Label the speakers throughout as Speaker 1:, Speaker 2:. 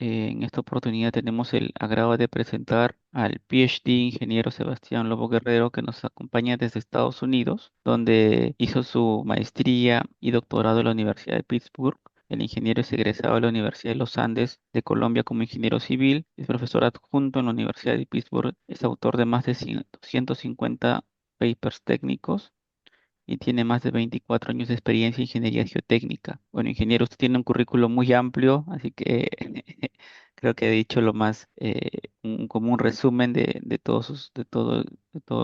Speaker 1: En esta oportunidad tenemos el agrado de presentar al PhD ingeniero Sebastián Lobo Guerrero, que nos acompaña desde Estados Unidos, donde hizo su maestría y doctorado en la Universidad de Pittsburgh. El ingeniero es egresado de la Universidad de los Andes de Colombia como ingeniero civil, es profesor adjunto en la Universidad de Pittsburgh, es autor de más de 150 papers técnicos y tiene más de 24 años de experiencia en ingeniería geotécnica. Bueno, ingeniero, usted tiene un currículo muy amplio, así que creo que he dicho lo más, como un resumen de todos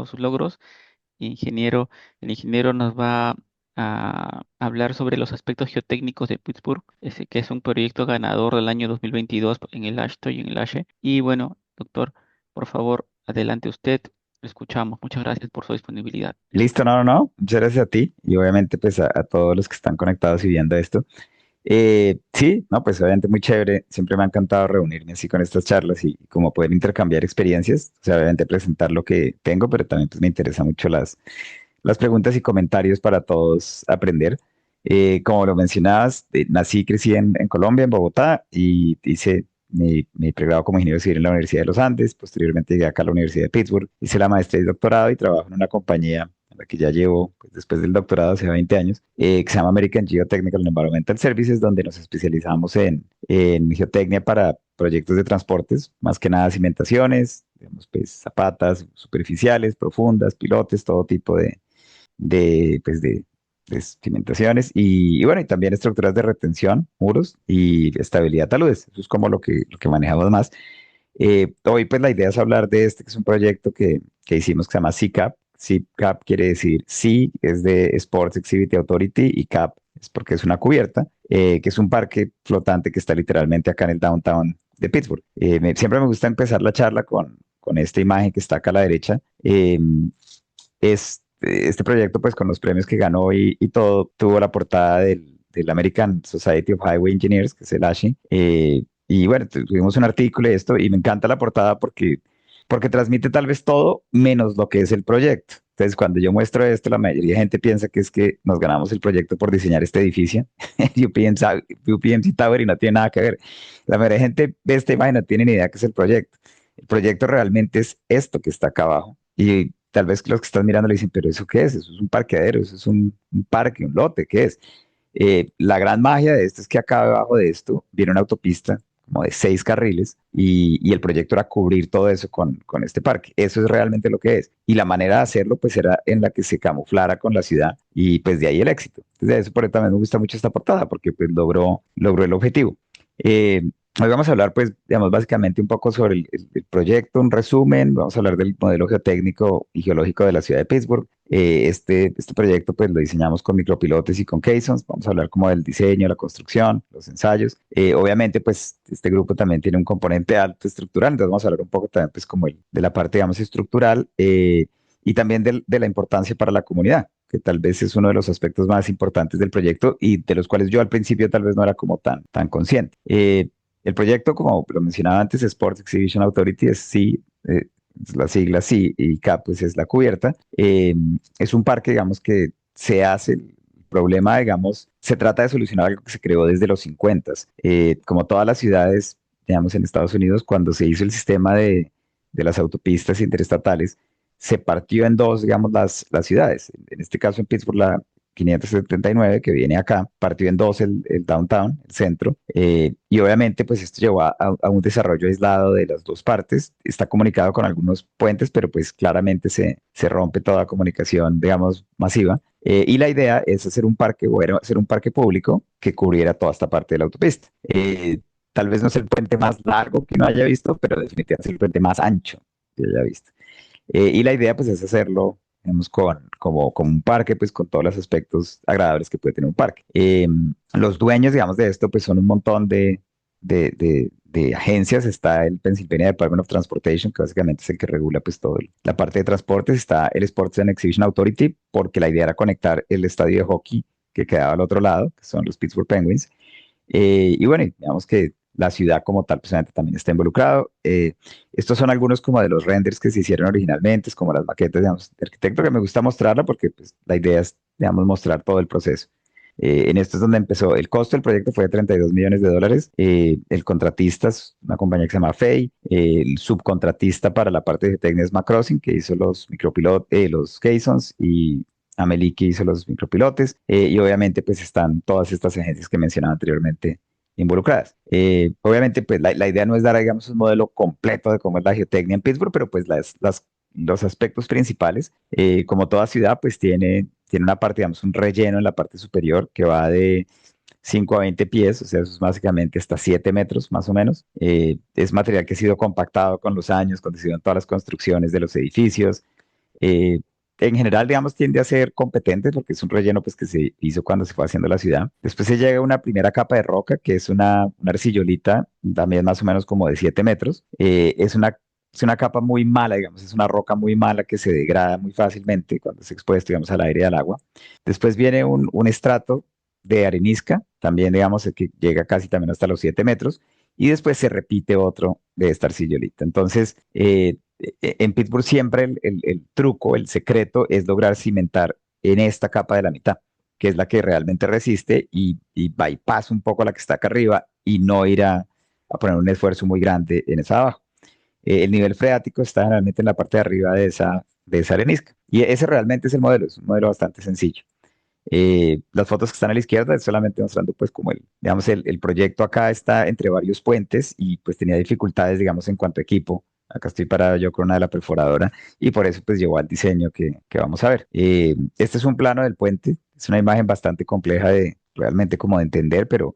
Speaker 1: sus logros. Ingeniero, el ingeniero nos va a hablar sobre los aspectos geotécnicos de Pittsburgh, ese que es un proyecto ganador del año 2022 en el AASHTO y en el ASHE. Y bueno, doctor, por favor, adelante usted. Lo escuchamos. Muchas gracias por su disponibilidad.
Speaker 2: Listo, no, no, no. Muchas gracias a ti y obviamente pues a todos los que están conectados y viendo esto. Sí, no, pues obviamente muy chévere. Siempre me ha encantado reunirme así con estas charlas y como poder intercambiar experiencias. O sea, obviamente presentar lo que tengo, pero también pues me interesan mucho las preguntas y comentarios para todos aprender. Como lo mencionabas, nací y crecí en Colombia, en Bogotá, y hice mi pregrado como ingeniero civil en la Universidad de los Andes. Posteriormente llegué acá a la Universidad de Pittsburgh, hice la maestría y doctorado y trabajo en una compañía en la que ya llevo, pues, después del doctorado, hace 20 años, que se llama American Geotechnical and Environmental Services, donde nos especializamos en geotecnia para proyectos de transportes, más que nada cimentaciones, digamos, pues, zapatas superficiales, profundas, pilotes, todo tipo de cimentaciones y bueno, y también estructuras de retención, muros y estabilidad taludes. Eso es como lo que manejamos más. Hoy pues la idea es hablar de este, que es un proyecto que hicimos que se llama CCAP. CCAP quiere decir C, es de Sports Exhibit Authority, y CAP es porque es una cubierta, que es un parque flotante que está literalmente acá en el downtown de Pittsburgh. Siempre me gusta empezar la charla con esta imagen que está acá a la derecha. Este proyecto, pues con los premios que ganó y todo, tuvo la portada del American Society of Highway Engineers, que es el ASHE. Y bueno, tuvimos un artículo y esto, y me encanta la portada porque transmite tal vez todo menos lo que es el proyecto. Entonces, cuando yo muestro esto, la mayoría de gente piensa que es que nos ganamos el proyecto por diseñar este edificio. UPMC Tower, y no tiene nada que ver. La mayoría de gente ve esta imagen y no tiene ni idea qué es el proyecto. El proyecto realmente es esto que está acá abajo. Y tal vez los que están mirando le dicen, pero ¿eso qué es? Eso es un parqueadero, eso es un parque, un lote, ¿qué es? La gran magia de esto es que acá debajo de esto viene una autopista como de 6 carriles y el proyecto era cubrir todo eso con este parque. Eso es realmente lo que es. Y la manera de hacerlo pues era en la que se camuflara con la ciudad y pues de ahí el éxito. Entonces de eso por eso también me gusta mucho esta portada porque pues logró el objetivo. Eh, Hoy vamos a hablar, pues, digamos, básicamente un poco sobre el proyecto, un resumen. Vamos a hablar del modelo geotécnico y geológico de la ciudad de Pittsburgh. Este proyecto, pues, lo diseñamos con micropilotes y con caissons. Vamos a hablar como del diseño, la construcción, los ensayos. Obviamente, pues, este grupo también tiene un componente alto estructural. Entonces, vamos a hablar un poco también, pues, como de la parte, digamos, estructural y también de la importancia para la comunidad, que tal vez es uno de los aspectos más importantes del proyecto y de los cuales yo al principio tal vez no era como tan consciente. El proyecto, como lo mencionaba antes, Sports Exhibition Authority, es sí, es la sigla sí, y CAP pues es la cubierta. Es un parque, digamos, que se hace, el problema, digamos, se trata de solucionar algo que se creó desde los 50. Como todas las ciudades, digamos, en Estados Unidos, cuando se hizo el sistema de las autopistas interestatales, se partió en dos, digamos, las ciudades. En este caso, en Pittsburgh, la 579 que viene acá, partió en dos el downtown, el centro, y obviamente pues esto llevó a un desarrollo aislado de las dos partes, está comunicado con algunos puentes, pero pues claramente se rompe toda comunicación, digamos, masiva, y la idea es hacer un parque, o era hacer un parque público que cubriera toda esta parte de la autopista. Tal vez no es el puente más largo que uno haya visto, pero definitivamente es el puente más ancho que haya visto. Y la idea pues es hacerlo, digamos, como un parque, pues con todos los aspectos agradables que puede tener un parque. Los dueños, digamos, de esto pues son un montón de agencias. Está el Pennsylvania Department of Transportation, que básicamente es el que regula pues toda la parte de transportes. Está el Sports and Exhibition Authority, porque la idea era conectar el estadio de hockey que quedaba al otro lado, que son los Pittsburgh Penguins, y bueno, digamos que la ciudad como tal, pues obviamente también está involucrado. Estos son algunos como de los renders que se hicieron originalmente, es como las maquetas, digamos, de arquitecto, que me gusta mostrarla porque pues, la idea es, digamos, mostrar todo el proceso. En esto es donde empezó. El costo del proyecto fue de $32 millones. El contratista es una compañía que se llama FEI. El subcontratista para la parte de geotecnia es Macrossin, que hizo los los caissons, y Amelie, que hizo los micropilotes. Y obviamente pues están todas estas agencias que mencionaba anteriormente involucradas. Obviamente, pues la idea no es dar, digamos, un modelo completo de cómo es la geotecnia en Pittsburgh, pero pues los aspectos principales, como toda ciudad, pues tiene una parte, digamos, un relleno en la parte superior que va de 5 a 20 pies, o sea, eso es básicamente hasta 7 metros más o menos. Es material que ha sido compactado con los años, cuando se hicieron todas las construcciones de los edificios. Eh, en general, digamos, tiende a ser competente porque es un relleno pues, que se hizo cuando se fue haciendo la ciudad. Después se llega a una primera capa de roca, que es una arcillolita, también más o menos como de 7 metros. Es una capa muy mala, digamos, es una roca muy mala que se degrada muy fácilmente cuando es expuesto, digamos, al aire y al agua. Después viene un estrato de arenisca, también, digamos, que llega casi también hasta los 7 metros. Y después se repite otro de esta arcillolita. Entonces, en Pittsburgh siempre el truco, el secreto es lograr cimentar en esta capa de la mitad, que es la que realmente resiste y bypass un poco la que está acá arriba y no ir a poner un esfuerzo muy grande en esa de abajo. El nivel freático está generalmente en la parte de arriba de esa arenisca. Y ese realmente es el modelo, es un modelo bastante sencillo. Las fotos que están a la izquierda es solamente mostrando pues como digamos, el proyecto acá está entre varios puentes y pues tenía dificultades, digamos, en cuanto a equipo. Acá estoy parado yo con una de la perforadora y por eso pues llevó al diseño que vamos a ver. Este es un plano del puente, es una imagen bastante compleja de realmente como de entender, pero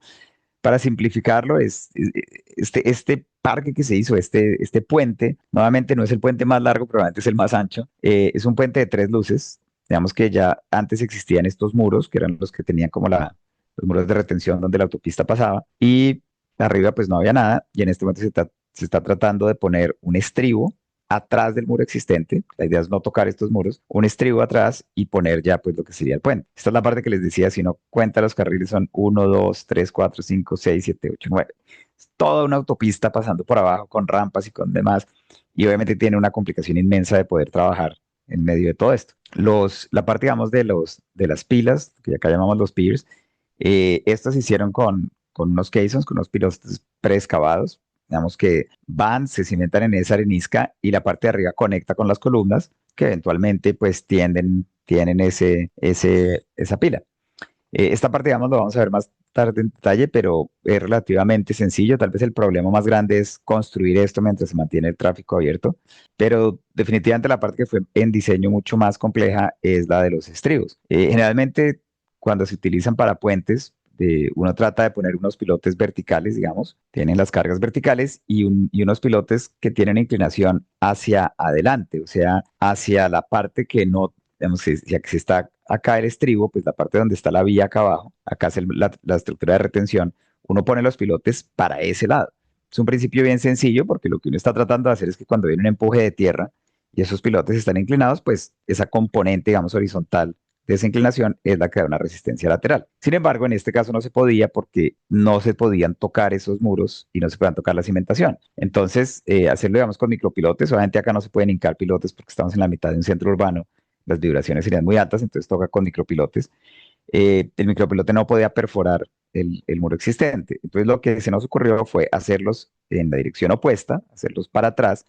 Speaker 2: para simplificarlo este parque que se hizo, este puente, nuevamente no es el puente más largo, probablemente es el más ancho. Es un puente de tres luces. Digamos que ya antes existían estos muros, que eran los que tenían como los muros de retención donde la autopista pasaba, y arriba pues no había nada, y en este momento se está tratando de poner un estribo atrás del muro existente. La idea es no tocar estos muros, un estribo atrás y poner ya pues lo que sería el puente. Esta es la parte que les decía, si no cuenta los carriles son uno, 2, 3, 4, 5, 6, 7, 8, 9. Es toda una autopista pasando por abajo con rampas y con demás. Y obviamente tiene una complicación inmensa de poder trabajar en medio de todo esto. La parte, digamos, de las pilas, que acá llamamos los piers, estas se hicieron con unos caissons, con unos pilotes preexcavados, digamos que van, se cimentan en esa arenisca y la parte de arriba conecta con las columnas que eventualmente pues tienen esa pila. Esta parte, digamos, lo vamos a ver más tarde en detalle, pero es relativamente sencillo. Tal vez el problema más grande es construir esto mientras se mantiene el tráfico abierto, pero definitivamente la parte que fue en diseño mucho más compleja es la de los estribos. Generalmente, cuando se utilizan para puentes, uno trata de poner unos pilotes verticales, digamos, tienen las cargas verticales y unos pilotes que tienen inclinación hacia adelante, o sea, hacia la parte que no, digamos, ya que si está acá el estribo, pues la parte donde está la vía acá abajo, acá es la estructura de retención, uno pone los pilotes para ese lado. Es un principio bien sencillo porque lo que uno está tratando de hacer es que cuando viene un empuje de tierra y esos pilotes están inclinados, pues esa componente, digamos, horizontal de esa inclinación es la que da una resistencia lateral. Sin embargo, en este caso no se podía porque no se podían tocar esos muros y no se podían tocar la cimentación. Entonces, hacerlo, digamos, con micropilotes, obviamente acá no se pueden hincar pilotes porque estamos en la mitad de un centro urbano, las vibraciones serían muy altas, entonces toca con micropilotes. El micropilote no podía perforar el muro existente. Entonces lo que se nos ocurrió fue hacerlos en la dirección opuesta, hacerlos para atrás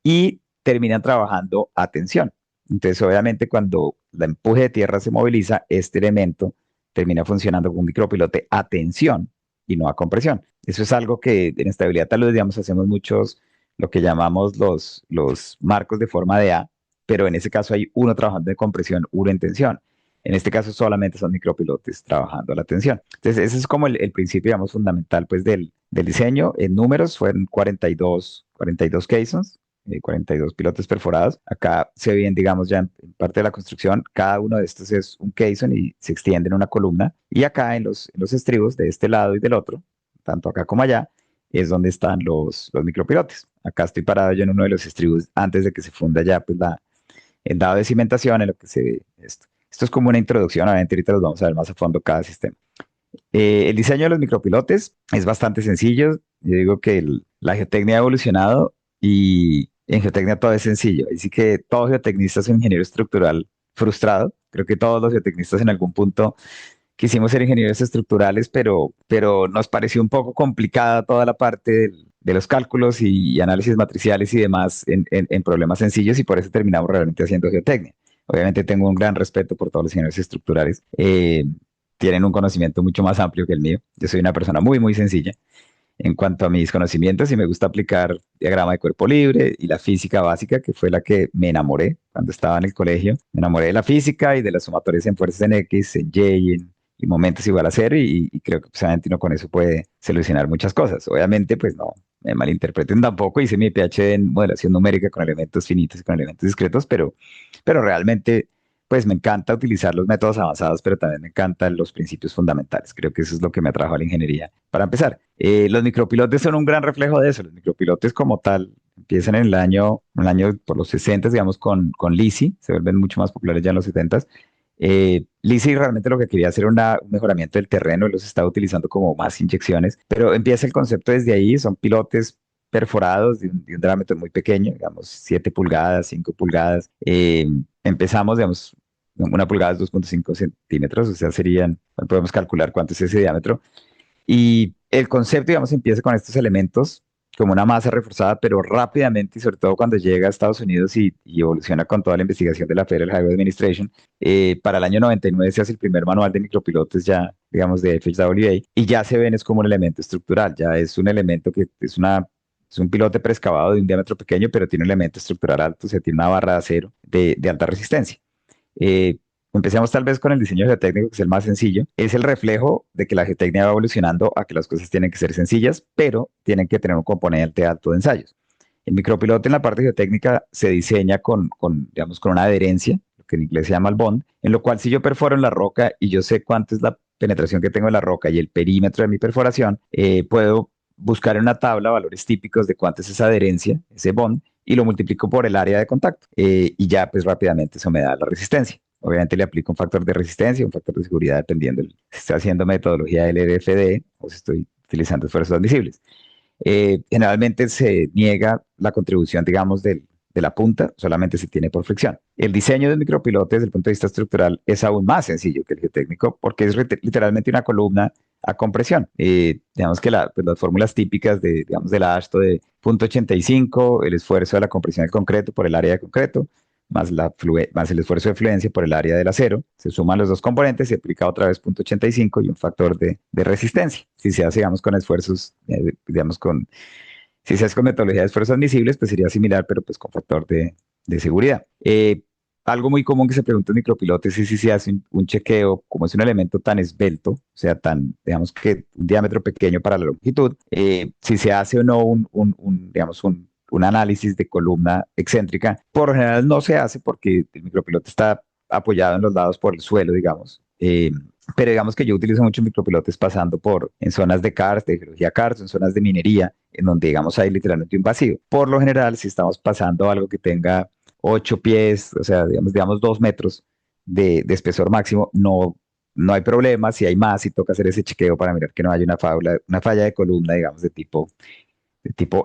Speaker 2: y terminan trabajando a tensión. Entonces obviamente cuando la empuje de tierra se moviliza, este elemento termina funcionando como un micropilote a tensión y no a compresión. Eso es algo que en estabilidad tal vez, digamos, hacemos muchos, lo que llamamos los marcos de forma de A, pero en ese caso hay uno trabajando en compresión, uno en tensión. En este caso solamente son micropilotes trabajando a la tensión. Entonces, ese es como el principio, digamos, fundamental pues, del diseño. En números fueron 42 caissons, 42 pilotes perforados. Acá se ven, digamos, ya en parte de la construcción, cada uno de estos es un caisson y se extiende en una columna. Y acá en los estribos de este lado y del otro, tanto acá como allá, es donde están los micropilotes. Acá estoy parado yo en uno de los estribos antes de que se funda ya pues, el dado de cimentación en lo que se ve esto. Esto es como una introducción, obviamente ahorita los vamos a ver más a fondo cada sistema. El diseño de los micropilotes es bastante sencillo. Yo digo que la geotecnia ha evolucionado y en geotecnia todo es sencillo. Así que todo geotecnista es un ingeniero estructural frustrado. Creo que todos los geotecnistas en algún punto quisimos ser ingenieros estructurales, pero nos pareció un poco complicada toda la parte de los cálculos y análisis matriciales y demás en problemas sencillos y por eso terminamos realmente haciendo geotecnia. Obviamente tengo un gran respeto por todos los ingenieros estructurales. Tienen un conocimiento mucho más amplio que el mío. Yo soy una persona muy, muy sencilla en cuanto a mis conocimientos y me gusta aplicar diagrama de cuerpo libre y la física básica, que fue la que me enamoré cuando estaba en el colegio. Me enamoré de la física y de las sumatorias en fuerzas en X, en Y, y momentos igual a cero y creo que precisamente uno con eso puede solucionar muchas cosas. Obviamente, pues no me malinterpreten tampoco, hice mi PhD en modelación numérica con elementos finitos y con elementos discretos, pero realmente pues me encanta utilizar los métodos avanzados, pero también me encantan los principios fundamentales. Creo que eso es lo que me atrajo a la ingeniería. Para empezar, los micropilotes son un gran reflejo de eso. Los micropilotes como tal empiezan en el año por los 60, digamos, con LISI, se vuelven mucho más populares ya en los 70. LISI realmente lo que quería hacer era un mejoramiento del terreno, y los está utilizando como más inyecciones, pero empieza el concepto desde ahí, son pilotes perforados de un diámetro muy pequeño, digamos 7 pulgadas, 5 pulgadas. Empezamos, digamos, 1 pulgada es 2,5 centímetros, o sea, podemos calcular cuánto es ese diámetro. Y el concepto, digamos, empieza con estos elementos como una masa reforzada, pero rápidamente, y sobre todo cuando llega a Estados Unidos y evoluciona con toda la investigación de la Federal Highway Administration, para el año 99 se hace el primer manual de micropilotes ya, digamos, de FHWA, y ya se ven es como un elemento estructural, ya es un elemento que es un pilote preexcavado de un diámetro pequeño, pero tiene un elemento estructural alto, o sea, tiene una barra de acero de alta resistencia. Eh, Empecemos tal vez con el diseño geotécnico, que es el más sencillo. Es el reflejo de que la geotecnia va evolucionando a que las cosas tienen que ser sencillas, pero tienen que tener un componente alto de ensayos. El micropilote en la parte geotécnica se diseña digamos, con una adherencia, lo que en inglés se llama el bond, en lo cual si yo perforo en la roca y yo sé cuánto es la penetración que tengo en la roca y el perímetro de mi perforación, puedo buscar en una tabla valores típicos de cuánto es esa adherencia, ese bond, y lo multiplico por el área de contacto. Y ya pues rápidamente eso me da la resistencia. Obviamente le aplico un factor de resistencia, un factor de seguridad dependiendo si estoy haciendo metodología LDFD o si estoy utilizando esfuerzos admisibles. Generalmente se niega la contribución, digamos, de la punta, solamente se tiene por fricción. El diseño del micropilote desde el punto de vista estructural es aún más sencillo que el geotécnico porque es literalmente una columna a compresión. Digamos que pues las fórmulas típicas digamos, de la ASHTO de 0,85, el esfuerzo de la compresión del concreto por el área de concreto, más el esfuerzo de fluencia por el área del acero, se suman los dos componentes, se aplica otra vez 0,85 y un factor de resistencia. Si se hace, digamos, con esfuerzos, digamos, si se hace con metodología de esfuerzos admisibles, pues sería similar, pero pues con factor de seguridad. Algo muy común que se pregunta en micropilotes es si se hace un chequeo, como es un elemento tan esbelto, o sea, digamos que un diámetro pequeño para la longitud, si se hace o no digamos, un análisis de columna excéntrica. Por lo general no se hace porque el micropilote está apoyado en los lados por el suelo, digamos. Pero digamos que yo utilizo muchos micropilotes pasando en zonas de karst, de geología karst, en zonas de minería, en donde, digamos, hay literalmente un vacío. Por lo general, si estamos pasando algo que tenga 8 pies, o sea, digamos 2 metros de espesor máximo, no hay problema. Si hay más, si toca hacer ese chequeo para mirar que no haya una falla de columna, digamos, de tipo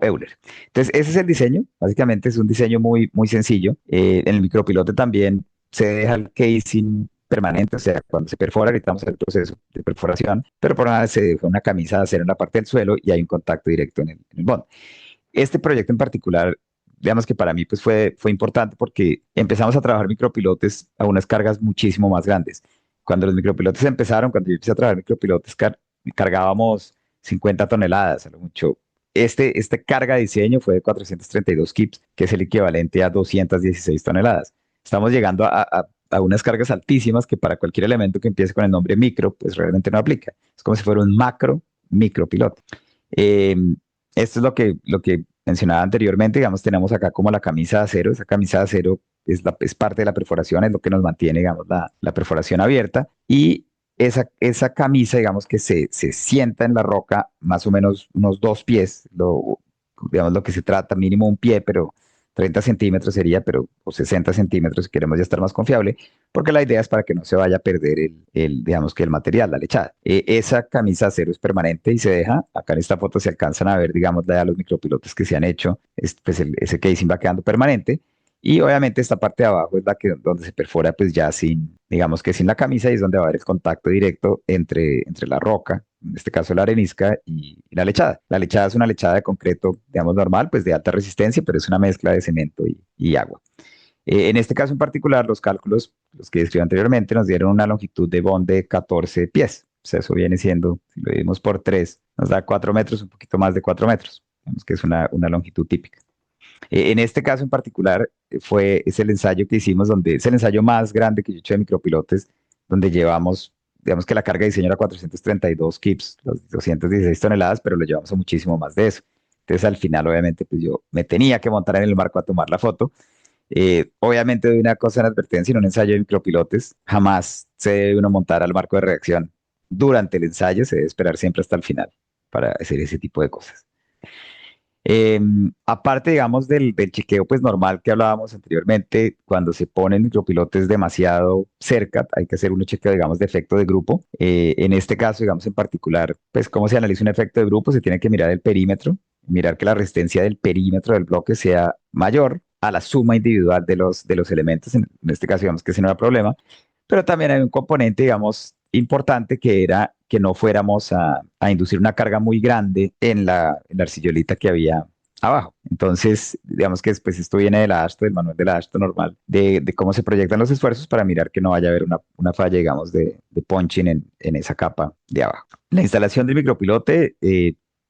Speaker 2: Euler. Entonces, ese es el diseño. Básicamente es un diseño muy, muy sencillo. En el micropilote también se deja el casing permanente, o sea, cuando se perfora, ahorita vamos a hacer el proceso de perforación, pero por nada se deja una camisa de acero en la parte del suelo y hay un contacto directo en el bond. Este proyecto en particular, digamos que para mí pues fue importante porque empezamos a trabajar micropilotes a unas cargas muchísimo más grandes. Cuando los micropilotes empezaron, cuando yo empecé a trabajar micropilotes, cargábamos 50 toneladas, a lo mucho. Este carga de diseño fue de 432 kips, que es el equivalente a 216 toneladas. Estamos llegando a unas cargas altísimas que para cualquier elemento que empiece con el nombre micro, pues realmente no aplica. Es como si fuera un micropiloto. Eh, Esto es lo que mencionaba anteriormente, digamos, tenemos acá como la camisa de acero, esa camisa de acero es parte de la perforación, es lo que nos mantiene, digamos, la perforación abierta, y esa camisa, digamos, que se sienta en la roca más o menos unos 2 pies, digamos, lo que se trata, mínimo un pie, pero 30 centímetros sería, o 60 centímetros si queremos ya estar más confiable, porque la idea es para que no se vaya a perder digamos que el material, la lechada. Esa camisa de acero es permanente y se deja, acá en esta foto se alcanzan a ver, digamos, los micropilotes que se han hecho, pues ese casing va quedando permanente Y obviamente esta parte de abajo es la que donde se perfora pues ya sin, digamos que sin la camisa y es donde va a haber el contacto directo entre la roca, en este caso la arenisca y la lechada. La lechada es una lechada de concreto, digamos normal, pues de alta resistencia, pero es una mezcla de cemento y agua. En este caso en particular, los cálculos, los que describí anteriormente, nos dieron una longitud de bond de 14 pies. O sea, eso viene siendo, si lo dividimos por 3, nos da 4 metros, un poquito más de 4 metros. Digamos que es una longitud típica. En este caso en particular, es el ensayo que hicimos, donde es el ensayo más grande que yo he hecho de micropilotes, donde llevamos, digamos que la carga de diseño era 432 kips, los 216 toneladas, pero lo llevamos a muchísimo más de eso. Entonces al final, obviamente, pues yo me tenía que montar en el barco a tomar la foto. Obviamente doy una cosa en advertencia, en un ensayo de micropilotes, jamás se debe uno montar al marco de reacción durante el ensayo, se debe esperar siempre hasta el final para hacer ese tipo de cosas. Aparte, digamos, del chequeo pues normal que hablábamos anteriormente, cuando se ponen micropilotes demasiado cerca, hay que hacer un chequeo, digamos, de efecto de grupo. En este caso, digamos, en particular, pues cómo se analiza un efecto de grupo, se tiene que mirar el perímetro, mirar que la resistencia del perímetro del bloque sea mayor a la suma individual de los elementos. En este caso, digamos que ese no era problema, pero también hay un componente, digamos, importante que era que no fuéramos a inducir una carga muy grande en la arcillolita que había abajo. Entonces, digamos que después esto viene de la AASHTO, del manual de la AASHTO normal, de cómo se proyectan los esfuerzos para mirar que no vaya a haber una falla, digamos, de punching en esa capa de abajo. La instalación del micropilote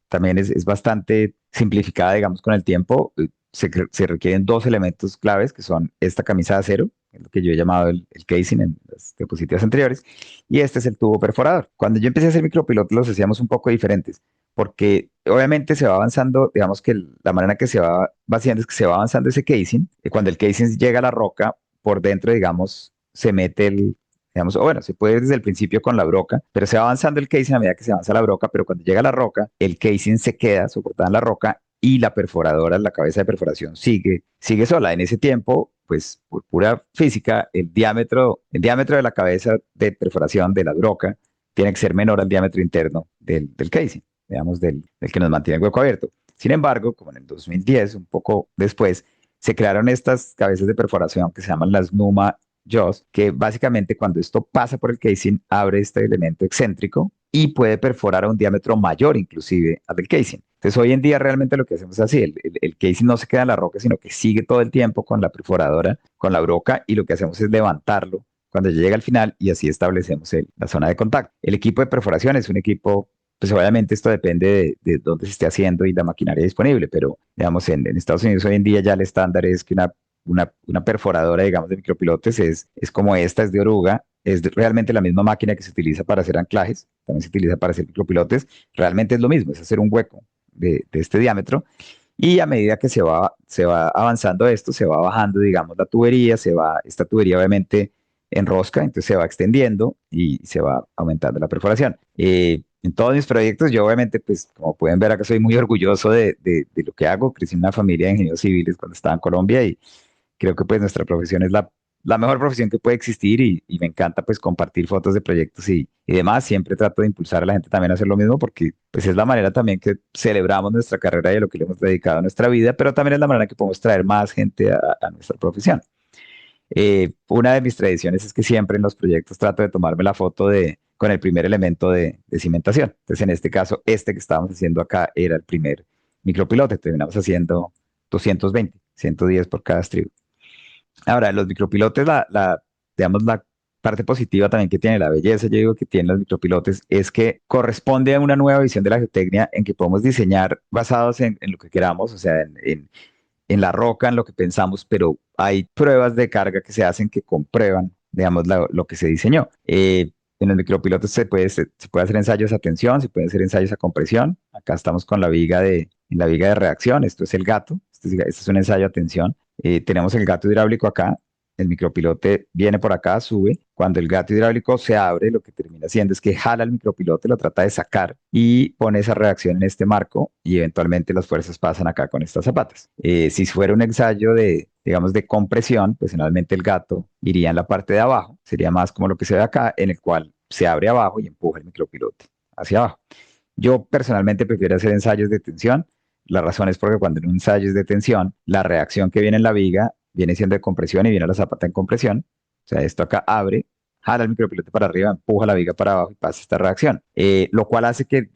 Speaker 2: también es bastante simplificada, digamos, con el tiempo. Se requieren dos elementos claves, que son esta camisa de acero, es lo que yo he llamado el casing en las diapositivas anteriores, y este es el tubo perforador. Cuando yo empecé a hacer micropilotos los hacíamos un poco diferentes, porque obviamente se va avanzando, digamos que la manera que se va haciendo es que se va avanzando ese casing, y cuando el casing llega a la roca, por dentro, digamos, se mete digamos, o bueno, se puede ir desde el principio con la broca, pero se va avanzando el casing a medida que se avanza la broca, pero cuando llega a la roca, el casing se queda soportado en la roca y la perforadora, la cabeza de perforación sigue sola. En ese tiempo, pues por pura física, el diámetro de la cabeza de perforación de la broca tiene que ser menor al diámetro interno del casing, digamos, del que nos mantiene el hueco abierto. Sin embargo, como en el 2010, un poco después, se crearon estas cabezas de perforación que se llaman las Numa Jaws, que básicamente cuando esto pasa por el casing, abre este elemento excéntrico y puede perforar a un diámetro mayor inclusive al del casing. Entonces hoy en día realmente lo que hacemos es así, el casing no se queda en la roca, sino que sigue todo el tiempo con la perforadora, con la broca, y lo que hacemos es levantarlo cuando ya llega al final y así establecemos la zona de contacto. El equipo de perforación es un equipo, pues obviamente esto depende de dónde se esté haciendo y la maquinaria disponible, pero digamos en Estados Unidos hoy en día ya el estándar es que una perforadora, digamos, de micropilotes es como esta, es de oruga, realmente la misma máquina que se utiliza para hacer anclajes, también se utiliza para hacer micropilotes, realmente es lo mismo, es hacer un hueco de este diámetro y a medida que se va avanzando esto, se va bajando, digamos, la tubería, esta tubería obviamente enrosca, entonces se va extendiendo y se va aumentando la perforación. En todos mis proyectos, yo obviamente, pues como pueden ver acá, soy muy orgulloso de lo que hago. Crecí en una familia de ingenieros civiles cuando estaba en Colombia y creo que pues nuestra profesión es la mejor profesión que puede existir y me encanta pues compartir fotos de proyectos y demás. Siempre trato de impulsar a la gente también a hacer lo mismo porque pues es la manera también que celebramos nuestra carrera y a lo que le hemos dedicado a nuestra vida, pero también es la manera que podemos traer más gente a nuestra profesión. Una de mis tradiciones es que siempre en los proyectos trato de tomarme la foto con el primer elemento de cimentación. Entonces, en este caso, este que estábamos haciendo acá era el primer micropilote. Terminamos haciendo 220, 110 por cada estribo. Ahora, los micropilotes, digamos, la parte positiva también que tiene, la belleza, yo digo que tienen los micropilotes, es que corresponde a una nueva visión de la geotecnia en que podemos diseñar basados en lo que queramos, o sea, en la roca, en lo que pensamos, pero hay pruebas de carga que se hacen que comprueban, digamos, lo que se diseñó. En los micropilotos se puede hacer ensayos a tensión, se pueden hacer ensayos a compresión. Acá estamos con en la viga de reacción, esto es el gato, este es un ensayo a tensión. Tenemos el gato hidráulico acá, el micropilote viene por acá, sube. Cuando el gato hidráulico se abre, lo que termina haciendo es que jala el micropilote, lo trata de sacar y pone esa reacción en este marco y eventualmente las fuerzas pasan acá con estas zapatas. Si fuera un ensayo digamos, de compresión, pues generalmente el gato iría en la parte de abajo, sería más como lo que se ve acá, en el cual se abre abajo y empuja el micropilote hacia abajo. Yo personalmente prefiero hacer ensayos de tensión. La razón es porque cuando en un ensayo es de tensión, la reacción que viene en la viga viene siendo de compresión y viene la zapata en compresión. O sea, esto acá abre, jala el micropilote para arriba, empuja la viga para abajo y pasa esta reacción. Lo cual hace que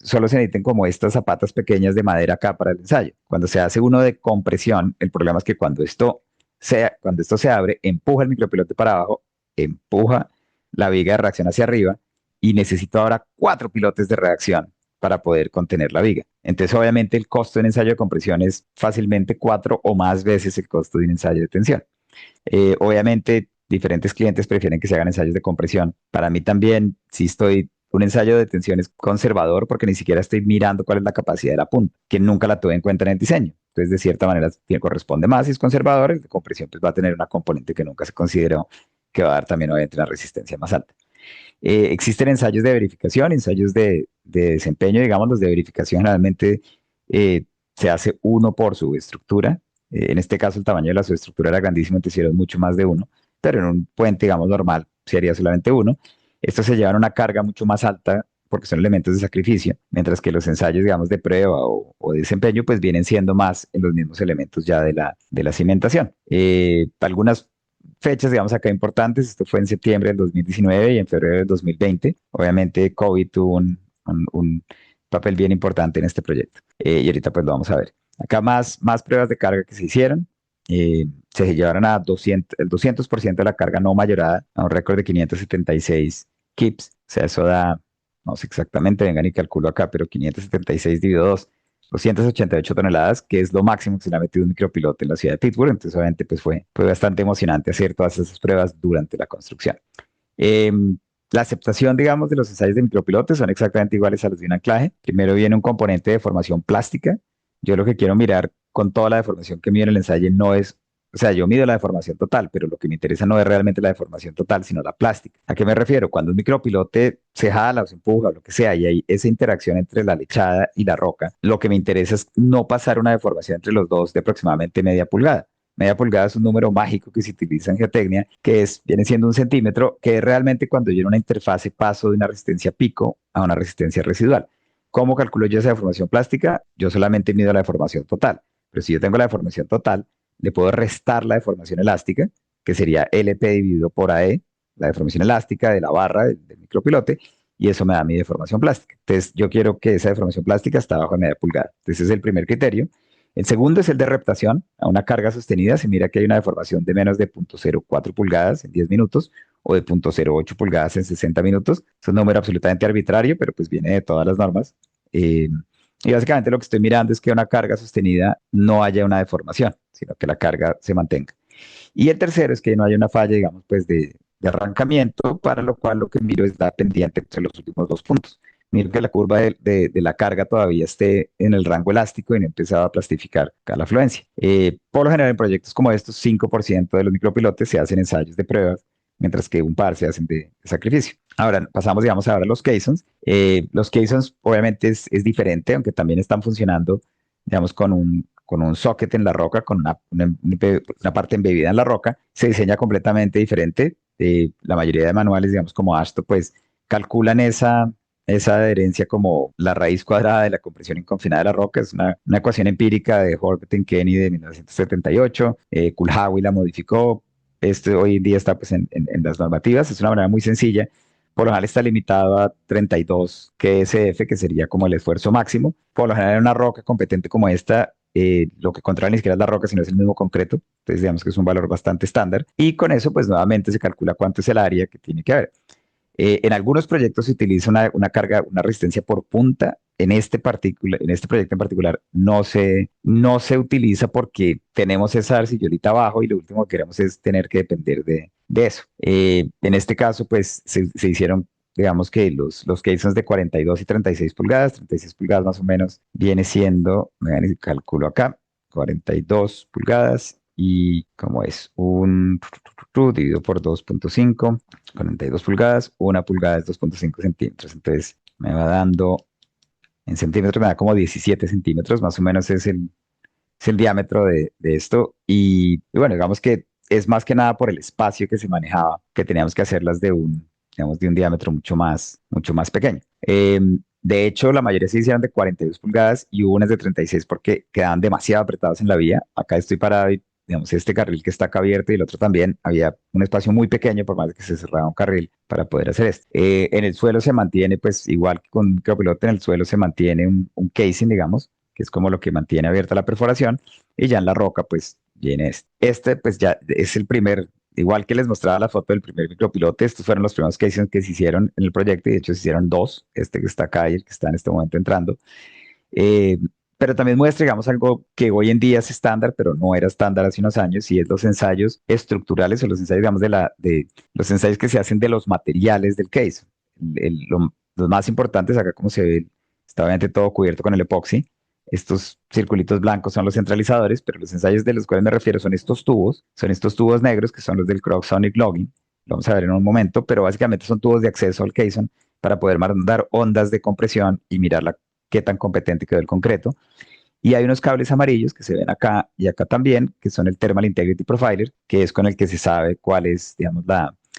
Speaker 2: solo se necesiten como estas zapatas pequeñas de madera acá para el ensayo. Cuando se hace uno de compresión, el problema es que cuando esto se abre, empuja el micropilote para abajo, empuja la viga de reacción hacia arriba y necesito ahora cuatro pilotes de reacción para poder contener la viga. Entonces, obviamente, el costo de un ensayo de compresión es fácilmente cuatro o más veces el costo de un ensayo de tensión. Obviamente, diferentes clientes prefieren que se hagan ensayos de compresión. Para mí también, si estoy, un ensayo de tensión es conservador porque ni siquiera estoy mirando cuál es la capacidad de la punta, que nunca la tuve en cuenta en el diseño. Entonces, de cierta manera, corresponde más si es conservador. El de compresión pues, va a tener una componente que nunca se consideró, que va a dar también, obviamente, una resistencia más alta. Existen ensayos de verificación, ensayos de desempeño, digamos, los de verificación generalmente eh, se hace uno por subestructura. En este caso, el tamaño de la subestructura era grandísimo, entonces hicieron mucho más de uno, pero en un puente, digamos, normal, se haría solamente uno. Estos se llevan una carga mucho más alta porque son elementos de sacrificio, mientras que los ensayos, digamos, de prueba o de desempeño, pues vienen siendo más en los mismos elementos ya de la cimentación. Algunas fechas, digamos, acá importantes. Esto fue en septiembre del 2019 y en febrero del 2020. Obviamente, COVID tuvo un papel bien importante en este proyecto. Y ahorita pues lo vamos a ver. Acá más pruebas de carga que se hicieron. Se llevaron a el 200% de la carga no mayorada a un récord de 576 kips. O sea, eso da, no sé exactamente, vengan y calculo acá, pero 576 dividido 2, 288 toneladas, que es lo máximo que se le ha metido un micropiloto en la ciudad de Pittsburgh. Entonces, obviamente, pues fue bastante emocionante hacer todas esas pruebas durante la construcción. Eh, la aceptación, digamos, de los ensayos de micropilotes son exactamente iguales a los de un anclaje. Primero viene un componente de deformación plástica. Yo lo que quiero mirar con toda la deformación que mido en el ensayo no es, o sea, yo mido la deformación total, pero lo que me interesa no es realmente la deformación total, sino la plástica. ¿A qué me refiero? Cuando un micropilote se jala o se empuja o lo que sea, y hay esa interacción entre la lechada y la roca, lo que me interesa es no pasar una deformación entre los dos de aproximadamente media pulgada. Media pulgada es un número mágico que se utiliza en geotecnia, viene siendo un centímetro, que es realmente cuando yo en una interfase paso de una resistencia pico a una resistencia residual. ¿Cómo calculo yo esa deformación plástica? Yo solamente mido la deformación total, pero si yo tengo la deformación total, le puedo restar la deformación elástica, que sería LP dividido por AE, la deformación elástica de la barra del micropilote, y eso me da mi deformación plástica. Entonces, yo quiero que esa deformación plástica esté bajo de media pulgada. Entonces, ese es el primer criterio. El segundo es el de reptación. A una carga sostenida se mira que hay una deformación de menos de 0.04 pulgadas en 10 minutos o de 0.08 pulgadas en 60 minutos. Es un número absolutamente arbitrario, pero pues viene de todas las normas. Eh, y básicamente lo que estoy mirando es que una carga sostenida no haya una deformación, sino que la carga se mantenga. Y el tercero es que no haya una falla, digamos, pues de arrancamiento, para lo cual lo que miro es la pendiente entre los últimos dos puntos. Miro que la curva de la carga todavía esté en el rango elástico y no empezaba a plastificar acá la fluencia. Por lo general, en proyectos como estos, 5% de los micropilotes se hacen ensayos de pruebas, mientras que un par se hacen de sacrificio. Ahora, pasamos, digamos, ahora a los caissons. Los caissons, obviamente, es diferente, aunque también están funcionando, digamos, con un socket en la roca, con una parte embebida en la roca. Se diseña completamente diferente. La mayoría de manuales, digamos, como ASTO, pues calculan esa adherencia como la raíz cuadrada de la compresión inconfinada de la roca. Es una ecuación empírica de Horvath y Kenny de 1978. Kulhawi la modificó. Esto hoy en día está pues, en las normativas. Es una manera muy sencilla. Por lo general está limitado a 32 KSF, que sería como el esfuerzo máximo. Por lo general en una roca competente como esta, lo que controla ni siquiera es la roca, sino es el mismo concreto. Entonces digamos que es un valor bastante estándar. Y con eso, pues nuevamente se calcula cuánto es el área que tiene que haber. En algunos proyectos se utiliza una carga, una resistencia por punta. En este proyecto en particular no se utiliza porque tenemos esa arcillolita abajo y lo último que queremos es tener que depender de eso. En este caso, pues se hicieron, digamos que los caissons de 42 y 36 pulgadas. 36 pulgadas más o menos viene siendo, me dan el cálculo acá, 42 pulgadas y como es dividido por 2.5, 42 pulgadas, una pulgada es 2.5 centímetros. Entonces me va dando, en centímetros me da como 17 centímetros, más o menos es el diámetro de esto. Y bueno, digamos que es más que nada por el espacio que se manejaba, que teníamos que hacerlas digamos, de un diámetro mucho más pequeño. De hecho, la mayoría se hicieron de 42 pulgadas y hubo unas de 36 porque quedaban demasiado apretados en la vía. Acá estoy parado y digamos, este carril que está acá abierto y el otro también, había un espacio muy pequeño por más de que se cerrara un carril para poder hacer esto. En el suelo se mantiene, pues igual que con un micropiloto, en el suelo se mantiene un casing, digamos, que es como lo que mantiene abierta la perforación, y ya en la roca, pues viene este. Este, pues ya es el primer, igual que les mostraba la foto del primer micropiloto, estos fueron los primeros casings que se hicieron en el proyecto, y de hecho se hicieron dos, este que está acá y el que está en este momento entrando. Eh, pero también muestra, digamos, algo que hoy en día es estándar, pero no era estándar hace unos años, y es los ensayos estructurales o los ensayos, digamos, de los ensayos que se hacen de los materiales del case. Los más importantes, acá como se ve, está obviamente todo cubierto con el epoxi. Estos circulitos blancos son los centralizadores, pero los ensayos de los cuales me refiero son estos tubos negros que son los del Crosonic Logging. Lo vamos a ver en un momento, pero básicamente son tubos de acceso al caisson para poder mandar ondas de compresión y mirar qué tan competente quedó el concreto. Y hay unos cables amarillos que se ven acá y acá también, que son el Thermal Integrity Profiler, que es con el que se sabe cuál es, digamos,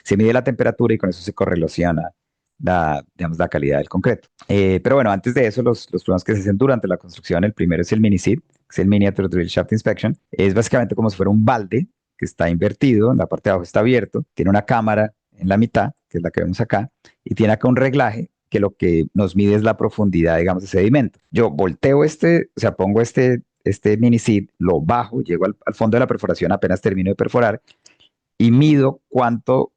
Speaker 2: se mide la temperatura y con eso se correlaciona digamos, la calidad del concreto. Pero bueno, antes de eso, los programas que se hacen durante la construcción, el primero es el Mini-SID, que es el Miniature Drill Shaft Inspection. Es básicamente como si fuera un balde que está invertido, en la parte de abajo está abierto, tiene una cámara en la mitad, que es la que vemos acá, y tiene acá un reglaje que lo que nos mide es la profundidad, digamos, de sedimento. Yo volteo o sea, pongo este mini seed, lo bajo, llego al fondo de la perforación, apenas termino de perforar, y mido cuánto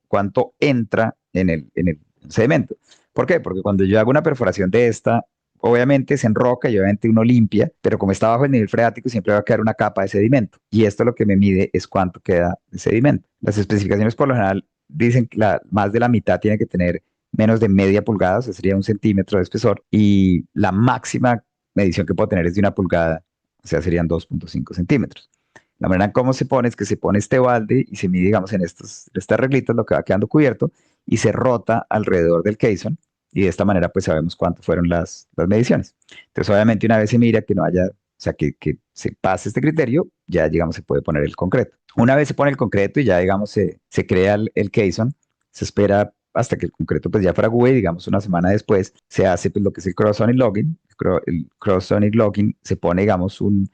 Speaker 2: entra en el sedimento. ¿Por qué? Porque cuando yo hago una perforación de esta, obviamente se enroca y obviamente uno limpia, pero como está bajo el nivel freático, siempre va a quedar una capa de sedimento. Y esto lo que me mide es cuánto queda de sedimento. Las especificaciones por lo general dicen que más de la mitad tiene que tener menos de media pulgada, o sea, sería 1 centímetro de espesor, y la máxima medición que puedo tener es de 1 pulgada, o sea, serían 2,5 centímetros. La manera en cómo se pone es que se pone este balde y se mide, digamos, en estas reglitas lo que va quedando cubierto y se rota alrededor del caisson, y de esta manera pues sabemos cuánto fueron las mediciones. Entonces obviamente una vez se mira que no haya, o sea, que se pase este criterio, ya digamos se puede poner el concreto. Una vez se pone el concreto y ya digamos se crea el caisson, se espera hasta que el concreto pues ya fragúe, digamos una semana después se hace pues lo que es el cross-sonic logging. El cross-sonic logging se pone, digamos, son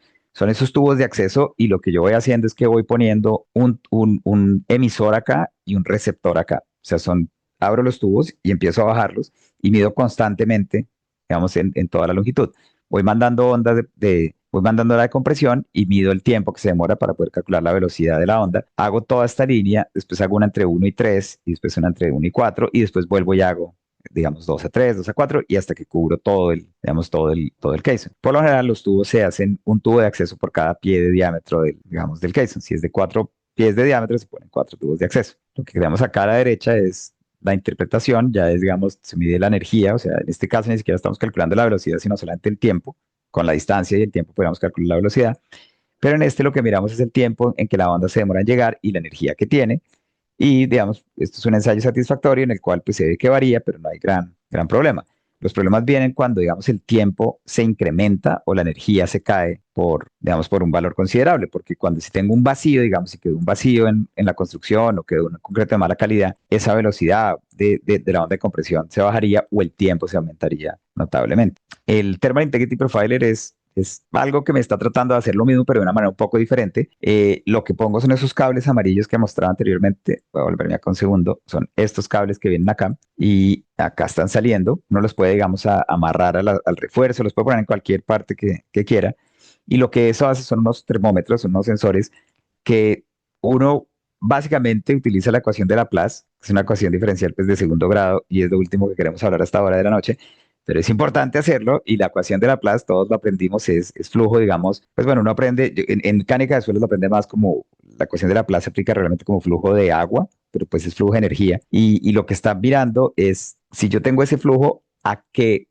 Speaker 2: esos tubos de acceso, y lo que yo voy haciendo es que voy poniendo un emisor acá y un receptor acá. O sea, abro los tubos y empiezo a bajarlos y mido constantemente, digamos, en toda la longitud. Voy mandando ondas voy mandando la de compresión y mido el tiempo que se demora para poder calcular la velocidad de la onda. Hago toda esta línea, después hago una entre 1 y 3 y después una entre 1 y 4 y después vuelvo y hago, digamos, 2 a 3, 2 a 4, y hasta que cubro digamos, todo el caisson. Por lo general, los tubos se hacen un tubo de acceso por cada pie de diámetro digamos, del caisson. Si es de 4 pies de diámetro, se ponen 4 tubos de acceso. Lo que tenemos acá a la derecha es la interpretación, ya es, digamos, se mide la energía, o sea, en este caso ni siquiera estamos calculando la velocidad, sino solamente el tiempo. Con la distancia y el tiempo podemos calcular la velocidad, pero en este lo que miramos es el tiempo en que la onda se demora en llegar y la energía que tiene. Y digamos, esto es un ensayo satisfactorio en el cual pues se ve que varía, pero no hay gran problema. Los problemas vienen cuando, digamos, el tiempo se incrementa o la energía se cae digamos, por un valor considerable, porque cuando si tengo un vacío, digamos, si quedó un vacío en la construcción o quedó un concreto de mala calidad, esa velocidad de la onda de compresión se bajaría o el tiempo se aumentaría notablemente. El Thermal Integrity Profiler es algo que me está tratando de hacer lo mismo, pero de una manera un poco diferente. Lo que pongo son esos cables amarillos que mostraba anteriormente. Voy a volverme acá un segundo. Son estos cables que vienen acá y acá están saliendo. Uno los puede, digamos, amarrar al refuerzo, los puede poner en cualquier parte que quiera. Y lo que eso hace son unos termómetros, son unos sensores que uno básicamente utiliza la ecuación de Laplace, que es una ecuación diferencial pues, de segundo grado, y es lo último que queremos hablar hasta ahora de la noche, pero es importante hacerlo. Y la ecuación de Laplace, todos lo aprendimos, es flujo, digamos, pues bueno, uno aprende, en mecánica de suelos lo aprende más como, la ecuación de Laplace se aplica realmente como flujo de agua, pero pues es flujo de energía, y lo que está mirando es, si yo tengo ese flujo, ¿a qué